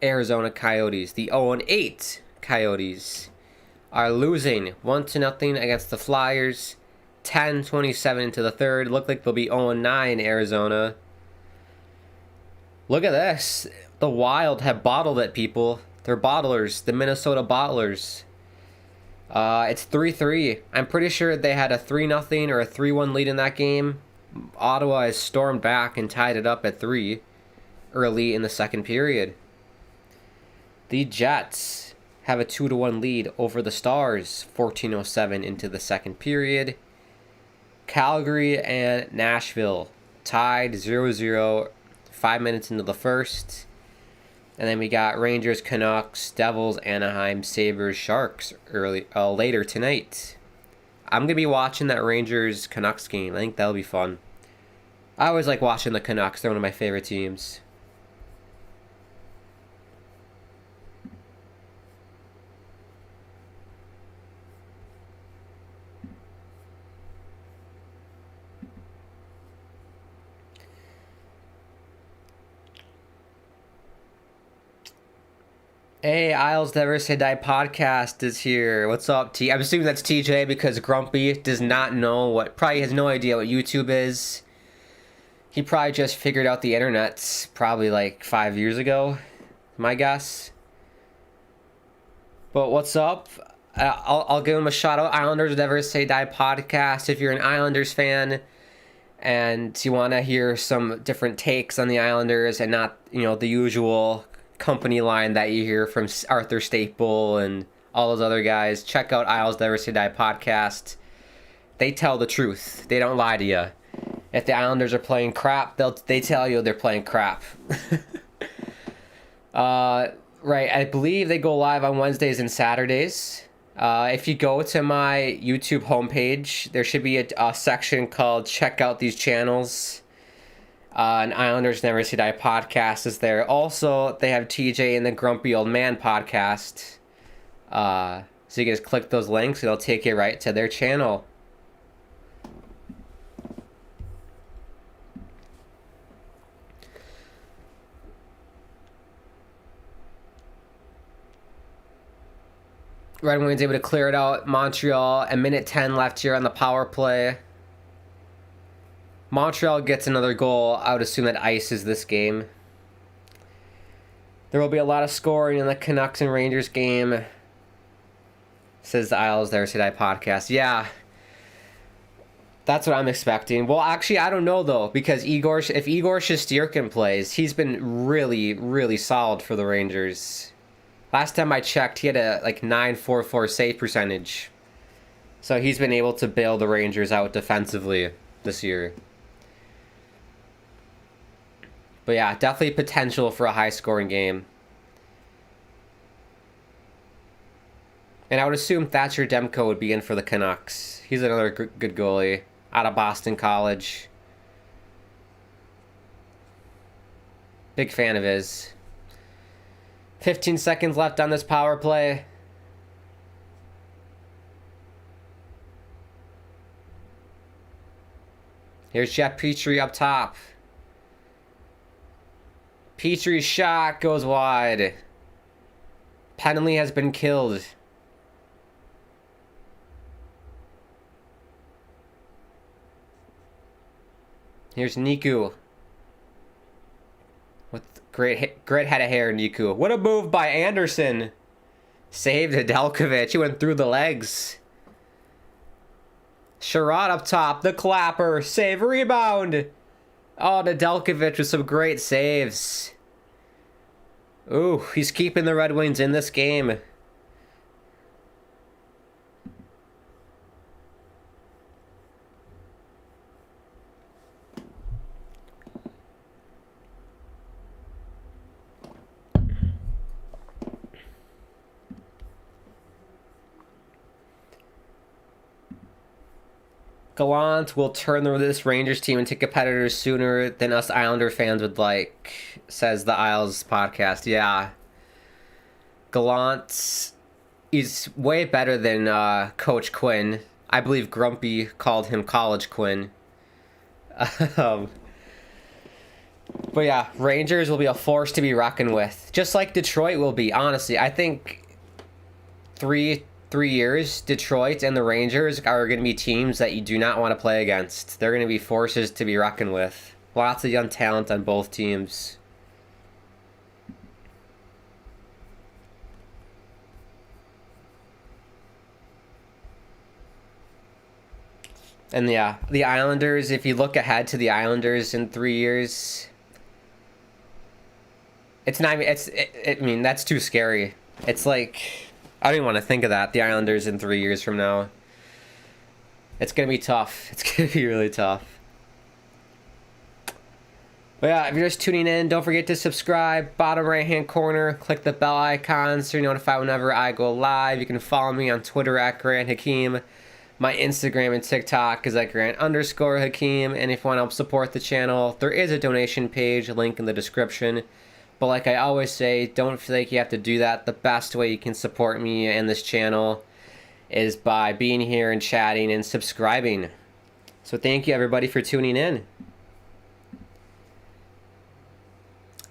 Arizona Coyotes, the 0-8 Coyotes, are losing 1-0 against the Flyers. 10:27 into the third. Look like they'll be 0-9 Arizona. Look at this. The Wild have bottled it, people. They're bottlers. The Minnesota Bottlers. It's 3-3. I'm pretty sure they had a 3-0 or a 3-1 lead in that game. Ottawa has stormed back and tied it up at 3 early in the second period. The Jets have a 2-1 lead over the Stars. 14:07 into the second period. Calgary and Nashville tied 0-0 5 minutes into the first. And then we got Rangers, Canucks, Devils, Anaheim, Sabres, Sharks later tonight. I'm going to be watching that Rangers Canucks game. I think that'll be fun. I always like watching the Canucks. They're one of my favorite teams. Hey, Isles Never Say Die podcast is here. What's up, T? I'm assuming that's TJ because Grumpy does not know probably has no idea what YouTube is. He probably just figured out the internet probably like 5 years ago, my guess. But what's up? I'll give him a shout out. Islanders Never Say Die podcast. If you're an Islanders fan and you want to hear some different takes on the Islanders and not, the usual company line that you hear from Arthur Staple and all those other guys, check out Isles Never Say Die podcast. They tell the truth. They don't lie to you. If the Islanders are playing crap, they tell you they're playing crap. Right, I believe they go live on Wednesdays and Saturdays. If you go to my YouTube homepage, there should be a section called Check Out These Channels. And Islanders Never Say Die podcast is there. Also, they have TJ and the Grumpy Old Man podcast. So you can just click those links and it'll take you right to their channel. Red Wings able to clear it out. Montreal, a minute 10 left here on the power play. Montreal gets another goal. I would assume that ices this game. There will be a lot of scoring in the Canucks and Rangers game, says the Isles There Today podcast. Yeah, that's what I'm expecting. Well, actually, I don't know, though, because if Igor Shesterkin plays, he's been really, really solid for the Rangers. Last time I checked, he had a, 944 save percentage. So he's been able to bail the Rangers out defensively this year. But yeah, definitely potential for a high-scoring game. And I would assume Thatcher Demko would be in for the Canucks. He's another good goalie out of Boston College. Big fan of his. 15 seconds left on this power play. Here's Jeff Petrie up top. Petrie's shot goes wide. Penalty has been killed. Here's Niku. With great head of hair, Niku. What a move by Anderson. Saved Nedeljkovic. He went through the legs. Sherrod up top. The clapper. Save. Rebound. Oh, Nedeljkovic with some great saves. Ooh, he's keeping the Red Wings in this game. Gallant will turn this Rangers team into competitors sooner than us Islander fans would like, says the Isles podcast. Yeah. Gallant is way better than Coach Quinn. I believe Grumpy called him College Quinn. But yeah, Rangers will be a force to be reckoned with. Just like Detroit will be, honestly. I think three years, Detroit and the Rangers are going to be teams that you do not want to play against. They're going to be forces to be reckoned with. Lots of young talent on both teams. And yeah, the Islanders, if you look ahead to the Islanders in 3 years, it's not, I mean, that's too scary. It's like, I don't even want to think of that. The Islanders in 3 years from now. It's going to be tough. It's going to be really tough. But yeah, if you're just tuning in, don't forget to subscribe. Bottom right-hand corner, click the bell icon so you're notified whenever I go live. You can follow me on Twitter at Grant Hakeem. My Instagram and TikTok is at Grant_Hakeem. And if you want to help support the channel, there is a donation page, link in the description. But like I always say, don't feel like you have to do that. The best way you can support me and this channel is by being here and chatting and subscribing. So thank you everybody for tuning in.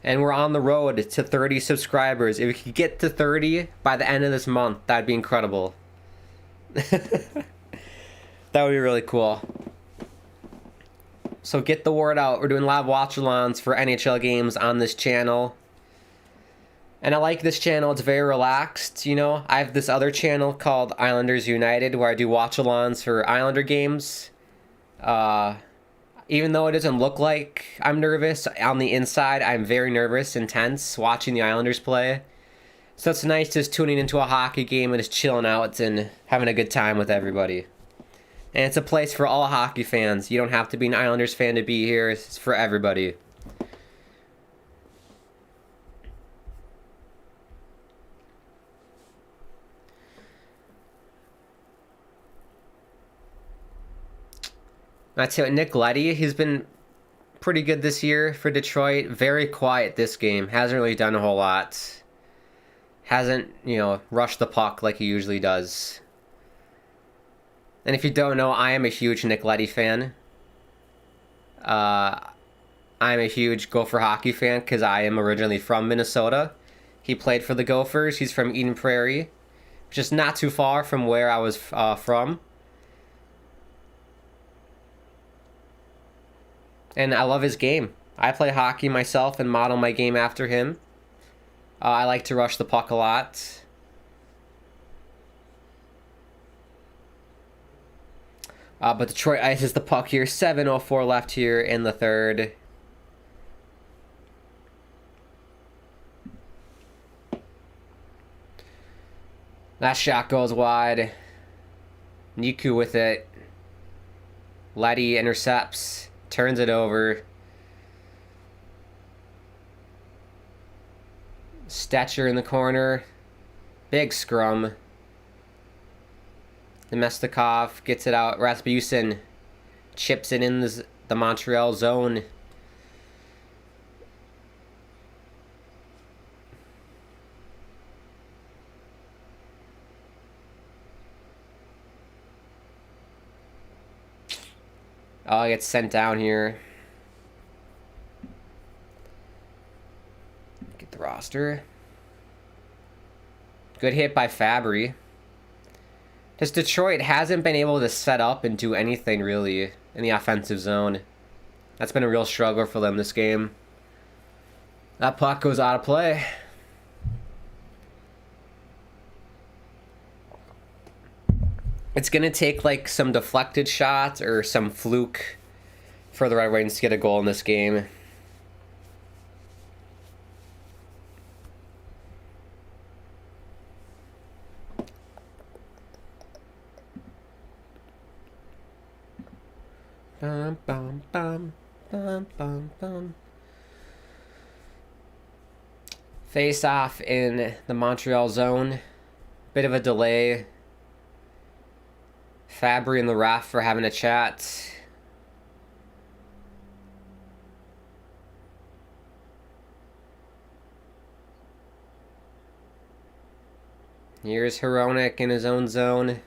And we're on the road to 30 subscribers. If we could get to 30 by the end of this month, that'd be incredible. That would be really cool. So get the word out. We're doing live watch-alongs for NHL games on this channel. And I like this channel. It's very relaxed, you know. I have this other channel called Islanders United where I do watch-alongs for Islander games. Even though it doesn't look like I'm nervous, on the inside I'm very nervous and tense watching the Islanders play. So it's nice just tuning into a hockey game and just chilling out and having a good time with everybody. And it's a place for all hockey fans. You don't have to be an Islanders fan to be here. It's for everybody. That's it. Nick Leddy, he's been pretty good this year for Detroit. Very quiet this game. Hasn't really done a whole lot. Hasn't, rushed the puck like he usually does. And if you don't know, I am a huge Nick Leddy fan. I'm a huge Gopher hockey fan because I am originally from Minnesota. He played for the Gophers. He's from Eden Prairie. just not too far from where I was from. And I love his game. I play hockey myself and model my game after him. I like to rush the puck a lot. But Detroit ices the puck here. 7:04 left here in the third. That shot goes wide. Niku with it. Letty intercepts. Turns it over. Stetcher in the corner. Big scrum. Nemestikov gets it out. Rasmussen chips it in the Montreal zone. Oh, he gets sent down here. Get the roster. Good hit by Fabry. Just Detroit hasn't been able to set up and do anything really in the offensive zone. That's been a real struggle for them this game. That puck goes out of play. It's going to take like some deflected shots or some fluke for the Red Wings to get a goal in this game. Bum, bum, bum, bum, bum, bum. Face off in the Montreal zone. Bit of a delay. Fabry and the ref for having a chat. Here's Hronek in his own zone.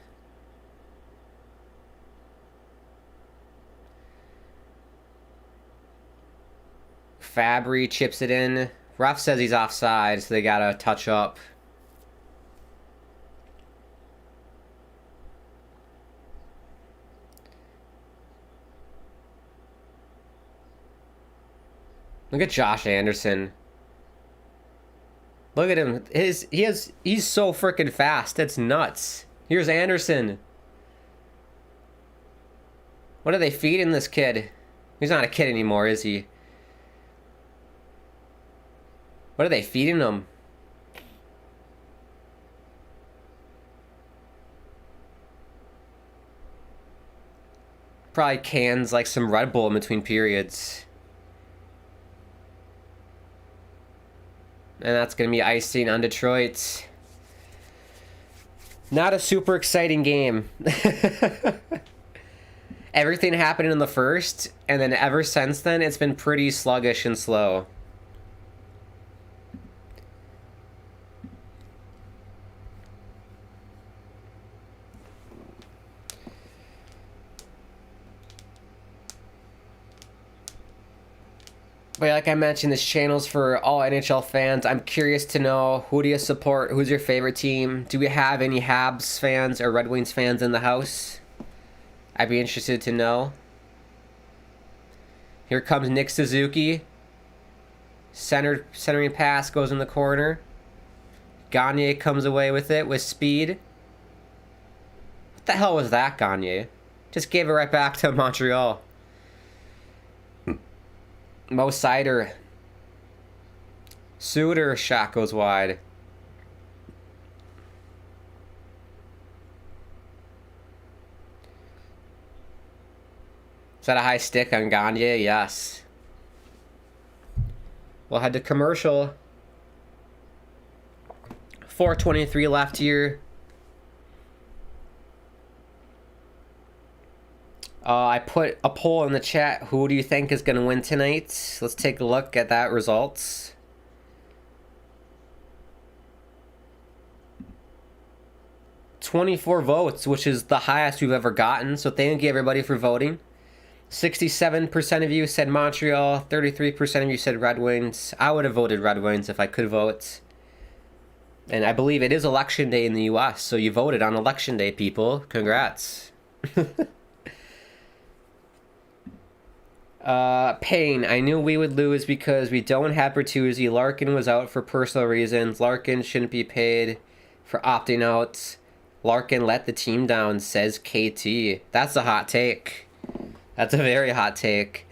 Fabry chips it in. Ref says he's offside, so they gotta touch up. Look at Josh Anderson. Look at him. He's so freaking fast. It's nuts. Here's Anderson. What are they feeding this kid? He's not a kid anymore, is he? What are they feeding him? Probably cans like some Red Bull in between periods. And that's going to be icing on Detroit. Not a super exciting game. Everything happened in the first, and then ever since then, it's been pretty sluggish and slow. But like I mentioned, this channel's for all NHL fans. I'm curious to know, who do you support? Who's your favorite team? Do we have any Habs fans or Red Wings fans in the house? I'd be interested to know. Here comes Nick Suzuki. Centering pass goes in the corner. Gagne comes away with it with speed. What the hell was that, Gagne? Just gave it right back to Montreal. Mo Sider. Suter shot goes wide. Is that a high stick on Gagne? Yes. We'll head to commercial. 4:23 left here. I put a poll in the chat. Who do you think is going to win tonight? Let's take a look at that results. $24 votes, which is the highest we've ever gotten. So thank you everybody for voting. 67% of you said Montreal. 33% of you said Red Wings. I would have voted Red Wings if I could vote. And I believe it is election day in the US, so you voted on election day, people. Congrats. Payne, I knew we would lose because we don't have Bertuzzi. Larkin was out for personal reasons. Larkin shouldn't be paid for opting out. Larkin let the team down, says KT. That's a hot take. That's a very hot take.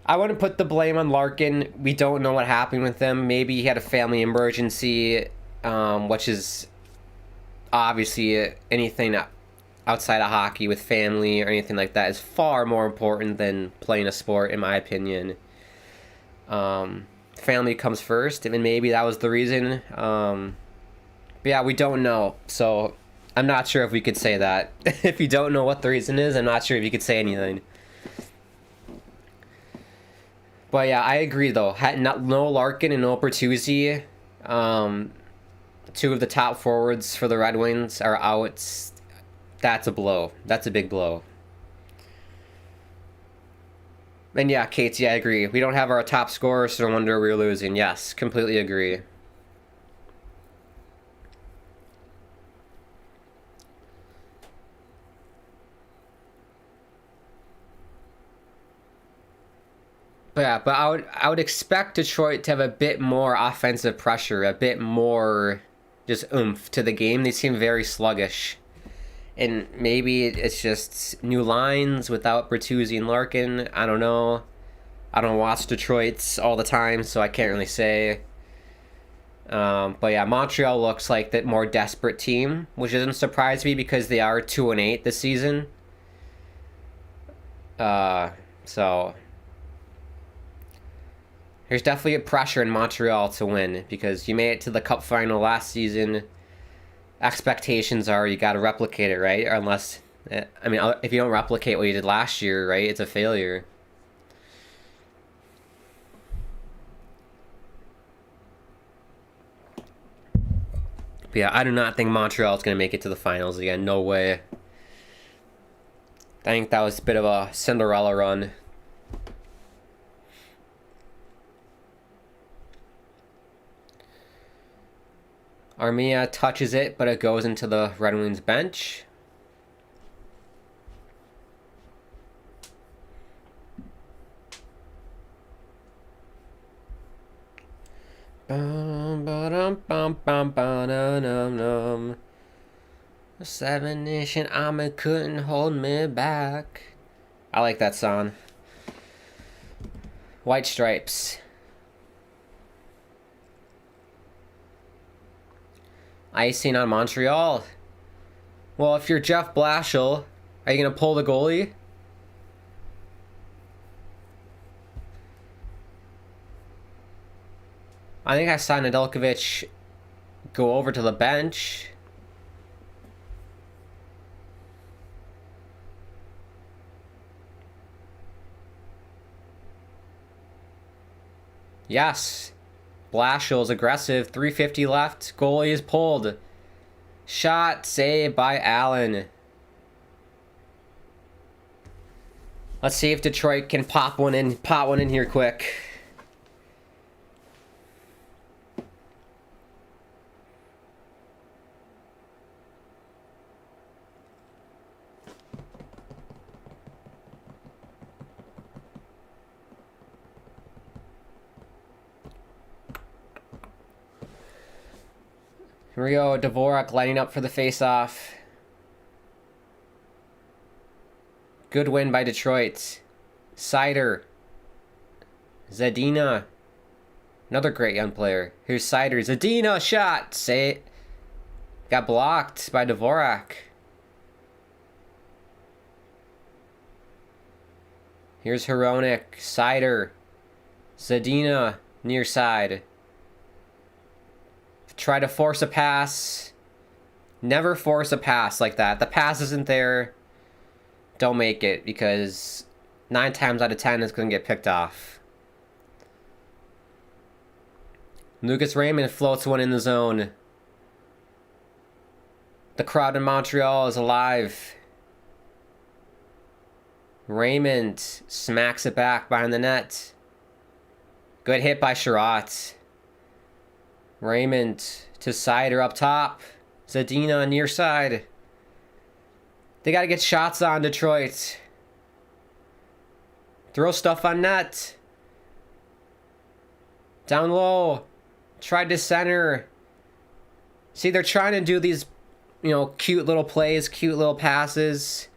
I wouldn't put the blame on Larkin. We don't know what happened with him. Maybe he had a family emergency, which is obviously anything outside of hockey with family or anything like that is far more important than playing a sport, in my opinion. Family comes first, and maybe that was the reason. But yeah, we don't know, so I'm not sure if we could say that. If you don't know what the reason is, I'm not sure if you could say anything. But yeah, I agree though. No Larkin and no Bertuzzi. Two of the top forwards for the Red Wings are out. That's a blow. That's a big blow. And yeah, Katie, I agree. We don't have our top scorer, so no wonder we're losing. Yes, completely agree. But yeah, but I would expect Detroit to have a bit more offensive pressure, a bit more just oomph to the game. They seem very sluggish. And maybe it's just new lines without Bertuzzi and Larkin. I don't know. I don't watch Detroit's all the time, so I can't really say. But yeah, Montreal looks like the more desperate team, which doesn't surprise me because they are 2-8 this season. So there's definitely a pressure in Montreal to win because you made it to the Cup final last season. Expectations are you got to replicate it, right? Or unless, I mean, if you don't replicate what you did last year, right, it's a failure. But yeah, I do not think Montreal is going to make it to the finals again. No way. I think that was a bit of a Cinderella run. Armia touches it, but it goes into the Red Wings bench. Seven Nation Army couldn't hold me back. I like that song. White Stripes. Icing on Montreal. Well, if you're Jeff Blashill, are you going to pull the goalie? I think I saw Nedeljkovic go over to the bench. Yes. Blashill is aggressive. 3:50 left. Goalie is pulled. Shot saved by Allen. Let's see if Detroit can pop one in here quick. Here we go, Dvorak lining up for the face-off. Good win by Detroit. Seider. Zadina. Another great young player. Here's Seider. Zadina, shot! Say it. Got blocked by Dvorak. Here's Hronek. Seider. Zadina, near side. Try to force a pass. Never force a pass like that. The pass isn't there. Don't make it because 9 times out of 10 it's going to get picked off. Lucas Raymond floats one in the zone. The crowd in Montreal is alive. Raymond smacks it back behind the net. Good hit by Sherratt. Raymond to Sider up top. Zadina near side. They got to get shots on Detroit. Throw stuff on net. Down low. Tried to center. See, they're trying to do these, cute little plays, cute little passes.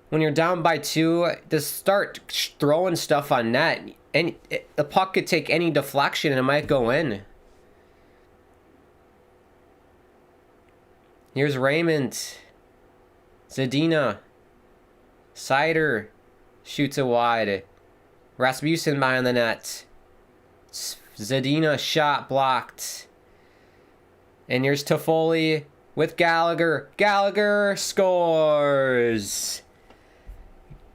When you're down by 2, just start throwing stuff on net. And the puck could take any deflection and it might go in. Here's Raymond. Zadina. Sider. Shoots it wide. Rasmussen behind the net. Zadina shot blocked. And here's Toffoli with Gallagher. Gallagher scores.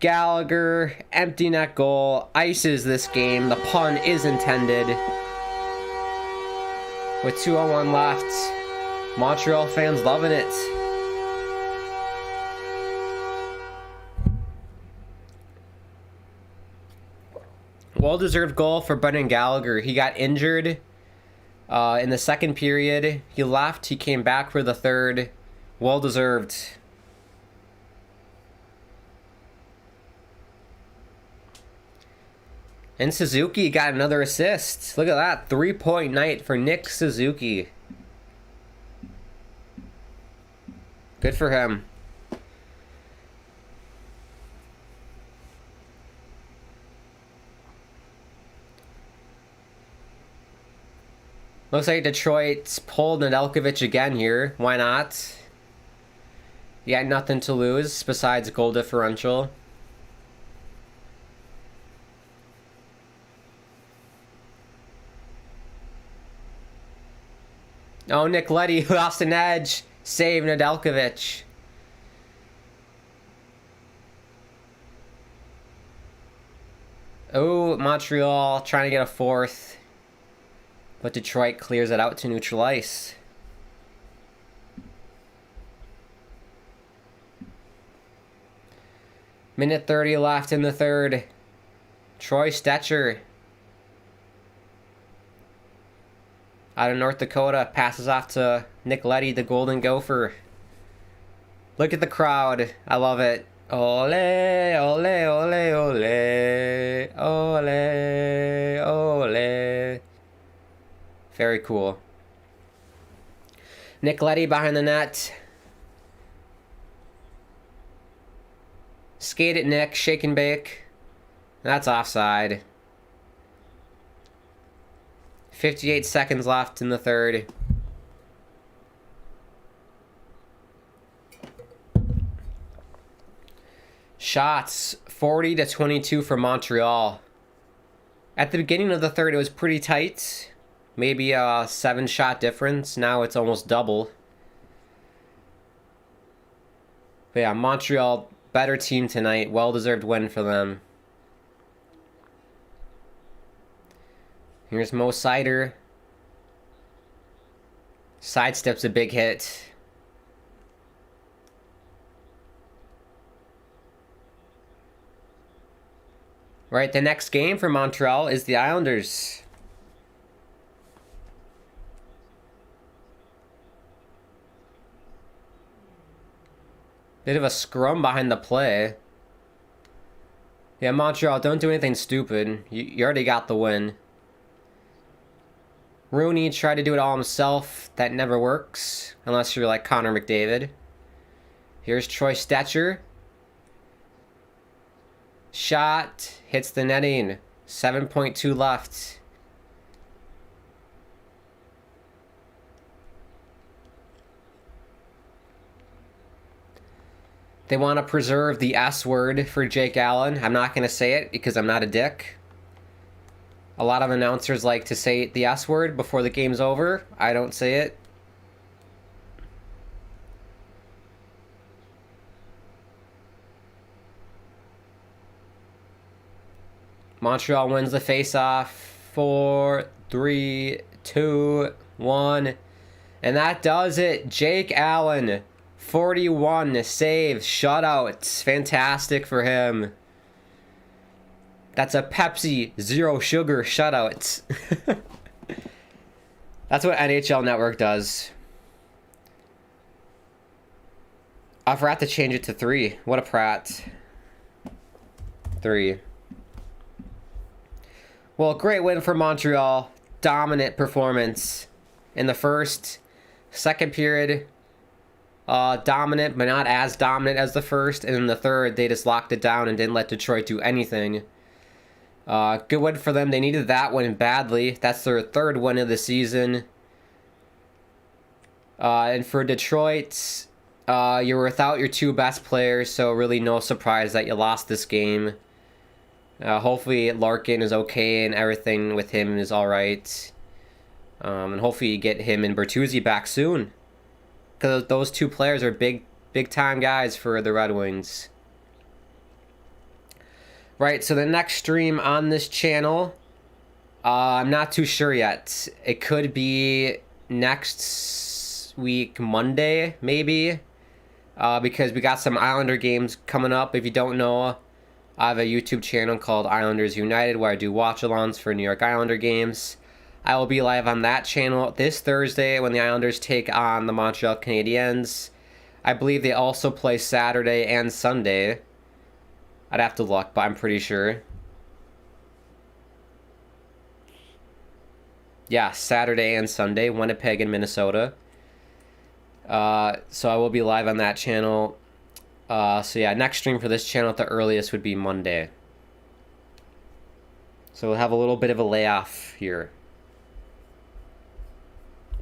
Gallagher, empty net goal, ices this game. The pun is intended. With 2:01 left. Montreal fans loving it. Well-deserved goal for Brendan Gallagher. He got injured in the second period. He left. He came back for the third. Well-deserved. And Suzuki got another assist. Look at that. 3-point night for Nick Suzuki. Good for him. Looks like Detroit's pulled Nedeljkovic again here. Why not? You got nothing to lose besides goal differential. Oh, Nick Leddy lost an edge. Save Nedeljkovic. Oh, Montreal trying to get a fourth. But Detroit clears it out to neutral ice. Minute 30 left in the third. Troy Stetcher out of North Dakota passes off to Nick Leddy, the Golden Gopher. Look at the crowd. I love it. Ole, ole, ole, ole, ole, ole. Very cool. Nick Leddy behind the net. Skate it, Nick. Shake and bake. That's offside. 58 seconds left in the third. Shots 40-22 for Montreal. At the beginning of the third, it was pretty tight. Maybe a 7-shot difference. Now it's almost double. But yeah, Montreal, better team tonight. Well-deserved win for them. Here's Mo Sider. Sidesteps a big hit. Right, the next game for Montreal is the Islanders. Bit of a scrum behind the play. Yeah, Montreal, don't do anything stupid. You already got the win. Rooney tried to do it all himself. That never works. Unless you're like Connor McDavid. Here's Troy Stetcher. Shot. Hits the netting. 7.2 left. They want to preserve the S word for Jake Allen. I'm not going to say it because I'm not a dick. A lot of announcers like to say the S word before the game's over. I don't say it. Montreal wins the face-off. 4, 3, 2, 1. And that does it. Jake Allen. 41 saves, shutouts. Fantastic for him. That's a Pepsi, zero sugar shutouts. That's what NHL Network does. I forgot to change it to 3. What a prat. 3. Well, great win for Montreal. Dominant performance in the first. Second period, dominant, but not as dominant as the first. And in the third, they just locked it down and didn't let Detroit do anything. Good win for them. They needed that win badly. That's their third win of the season. And for Detroit, you were without your 2 best players, so really no surprise that you lost this game. Hopefully Larkin is okay and everything with him is alright. And hopefully you get him and Bertuzzi back soon. Because those 2 players are big time guys for the Red Wings. Right, so the next stream on this channel, I'm not too sure yet. It could be next week, Monday, maybe. Because we got some Islander games coming up. If you don't know, I have a YouTube channel called Islanders United where I do watch-alongs for New York Islander games. I will be live on that channel this Thursday when the Islanders take on the Montreal Canadiens. I believe they also play Saturday and Sunday. I'd have to look, but I'm pretty sure. Yeah, Saturday and Sunday, Winnipeg and Minnesota. So I will be live on that channel. So yeah, next stream for this channel at the earliest would be Monday. So we'll have a little bit of a layoff here.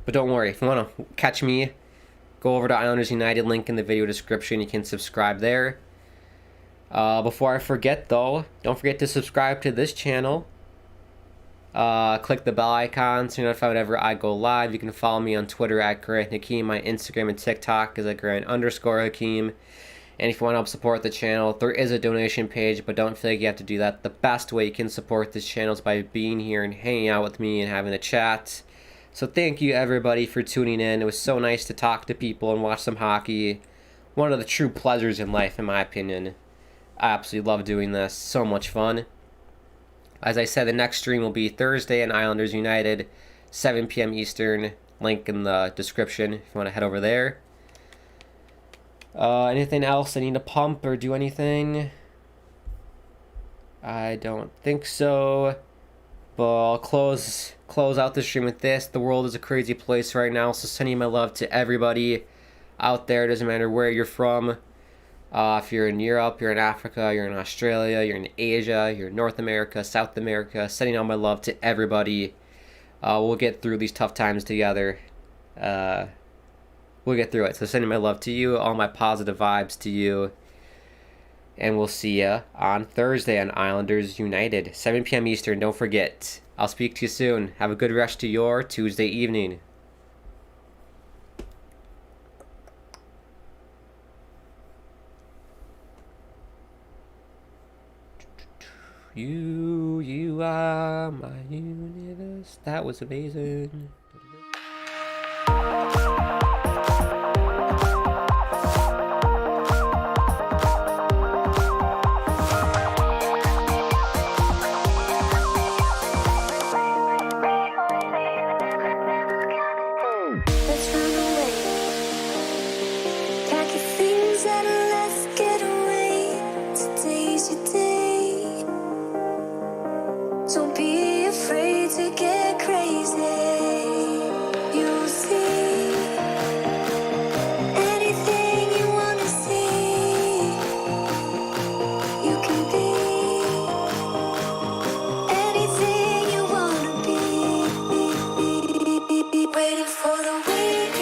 But don't worry, if you want to catch me, go over to Islanders United, link in the video description. You can subscribe there. Before I forget though, don't forget to subscribe to this channel. Click the bell icon so you're notified whenever I go live. You can follow me on Twitter at Grant Hakeem. My Instagram and TikTok is at Grant_Hakeem. And if you want to help support the channel, there is a donation page, but don't feel like you have to do that. The best way you can support this channel is by being here and hanging out with me and having a chat. So thank you everybody for tuning in. It was so nice to talk to people and watch some hockey. One of the true pleasures in life, in my opinion. I absolutely love doing this. So much fun. As I said, the next stream will be Thursday in Islanders United, 7 p.m. Eastern. Link in the description if you want to head over there. Anything else I need to pump or do anything? I don't think so. But I'll close out the stream with this. The world is a crazy place right now, so sending my love to everybody out there. Doesn't matter where you're from. If you're in Europe, you're in Africa, you're in Australia, you're in Asia, you're in North America, South America, sending all my love to everybody. We'll get through these tough times together. We'll get through it. So sending my love to you, all my positive vibes to you. And we'll see you on Thursday on Islanders United, 7 p.m. Eastern. Don't forget. I'll speak to you soon. Have a good rest of your Tuesday evening. You are my universe. That was amazing. Let's run away. Pack your things and let's get away. Today's your day. Don't be afraid to get crazy. You'll see anything you wanna see. You can be anything you wanna be. Waiting for the weekend.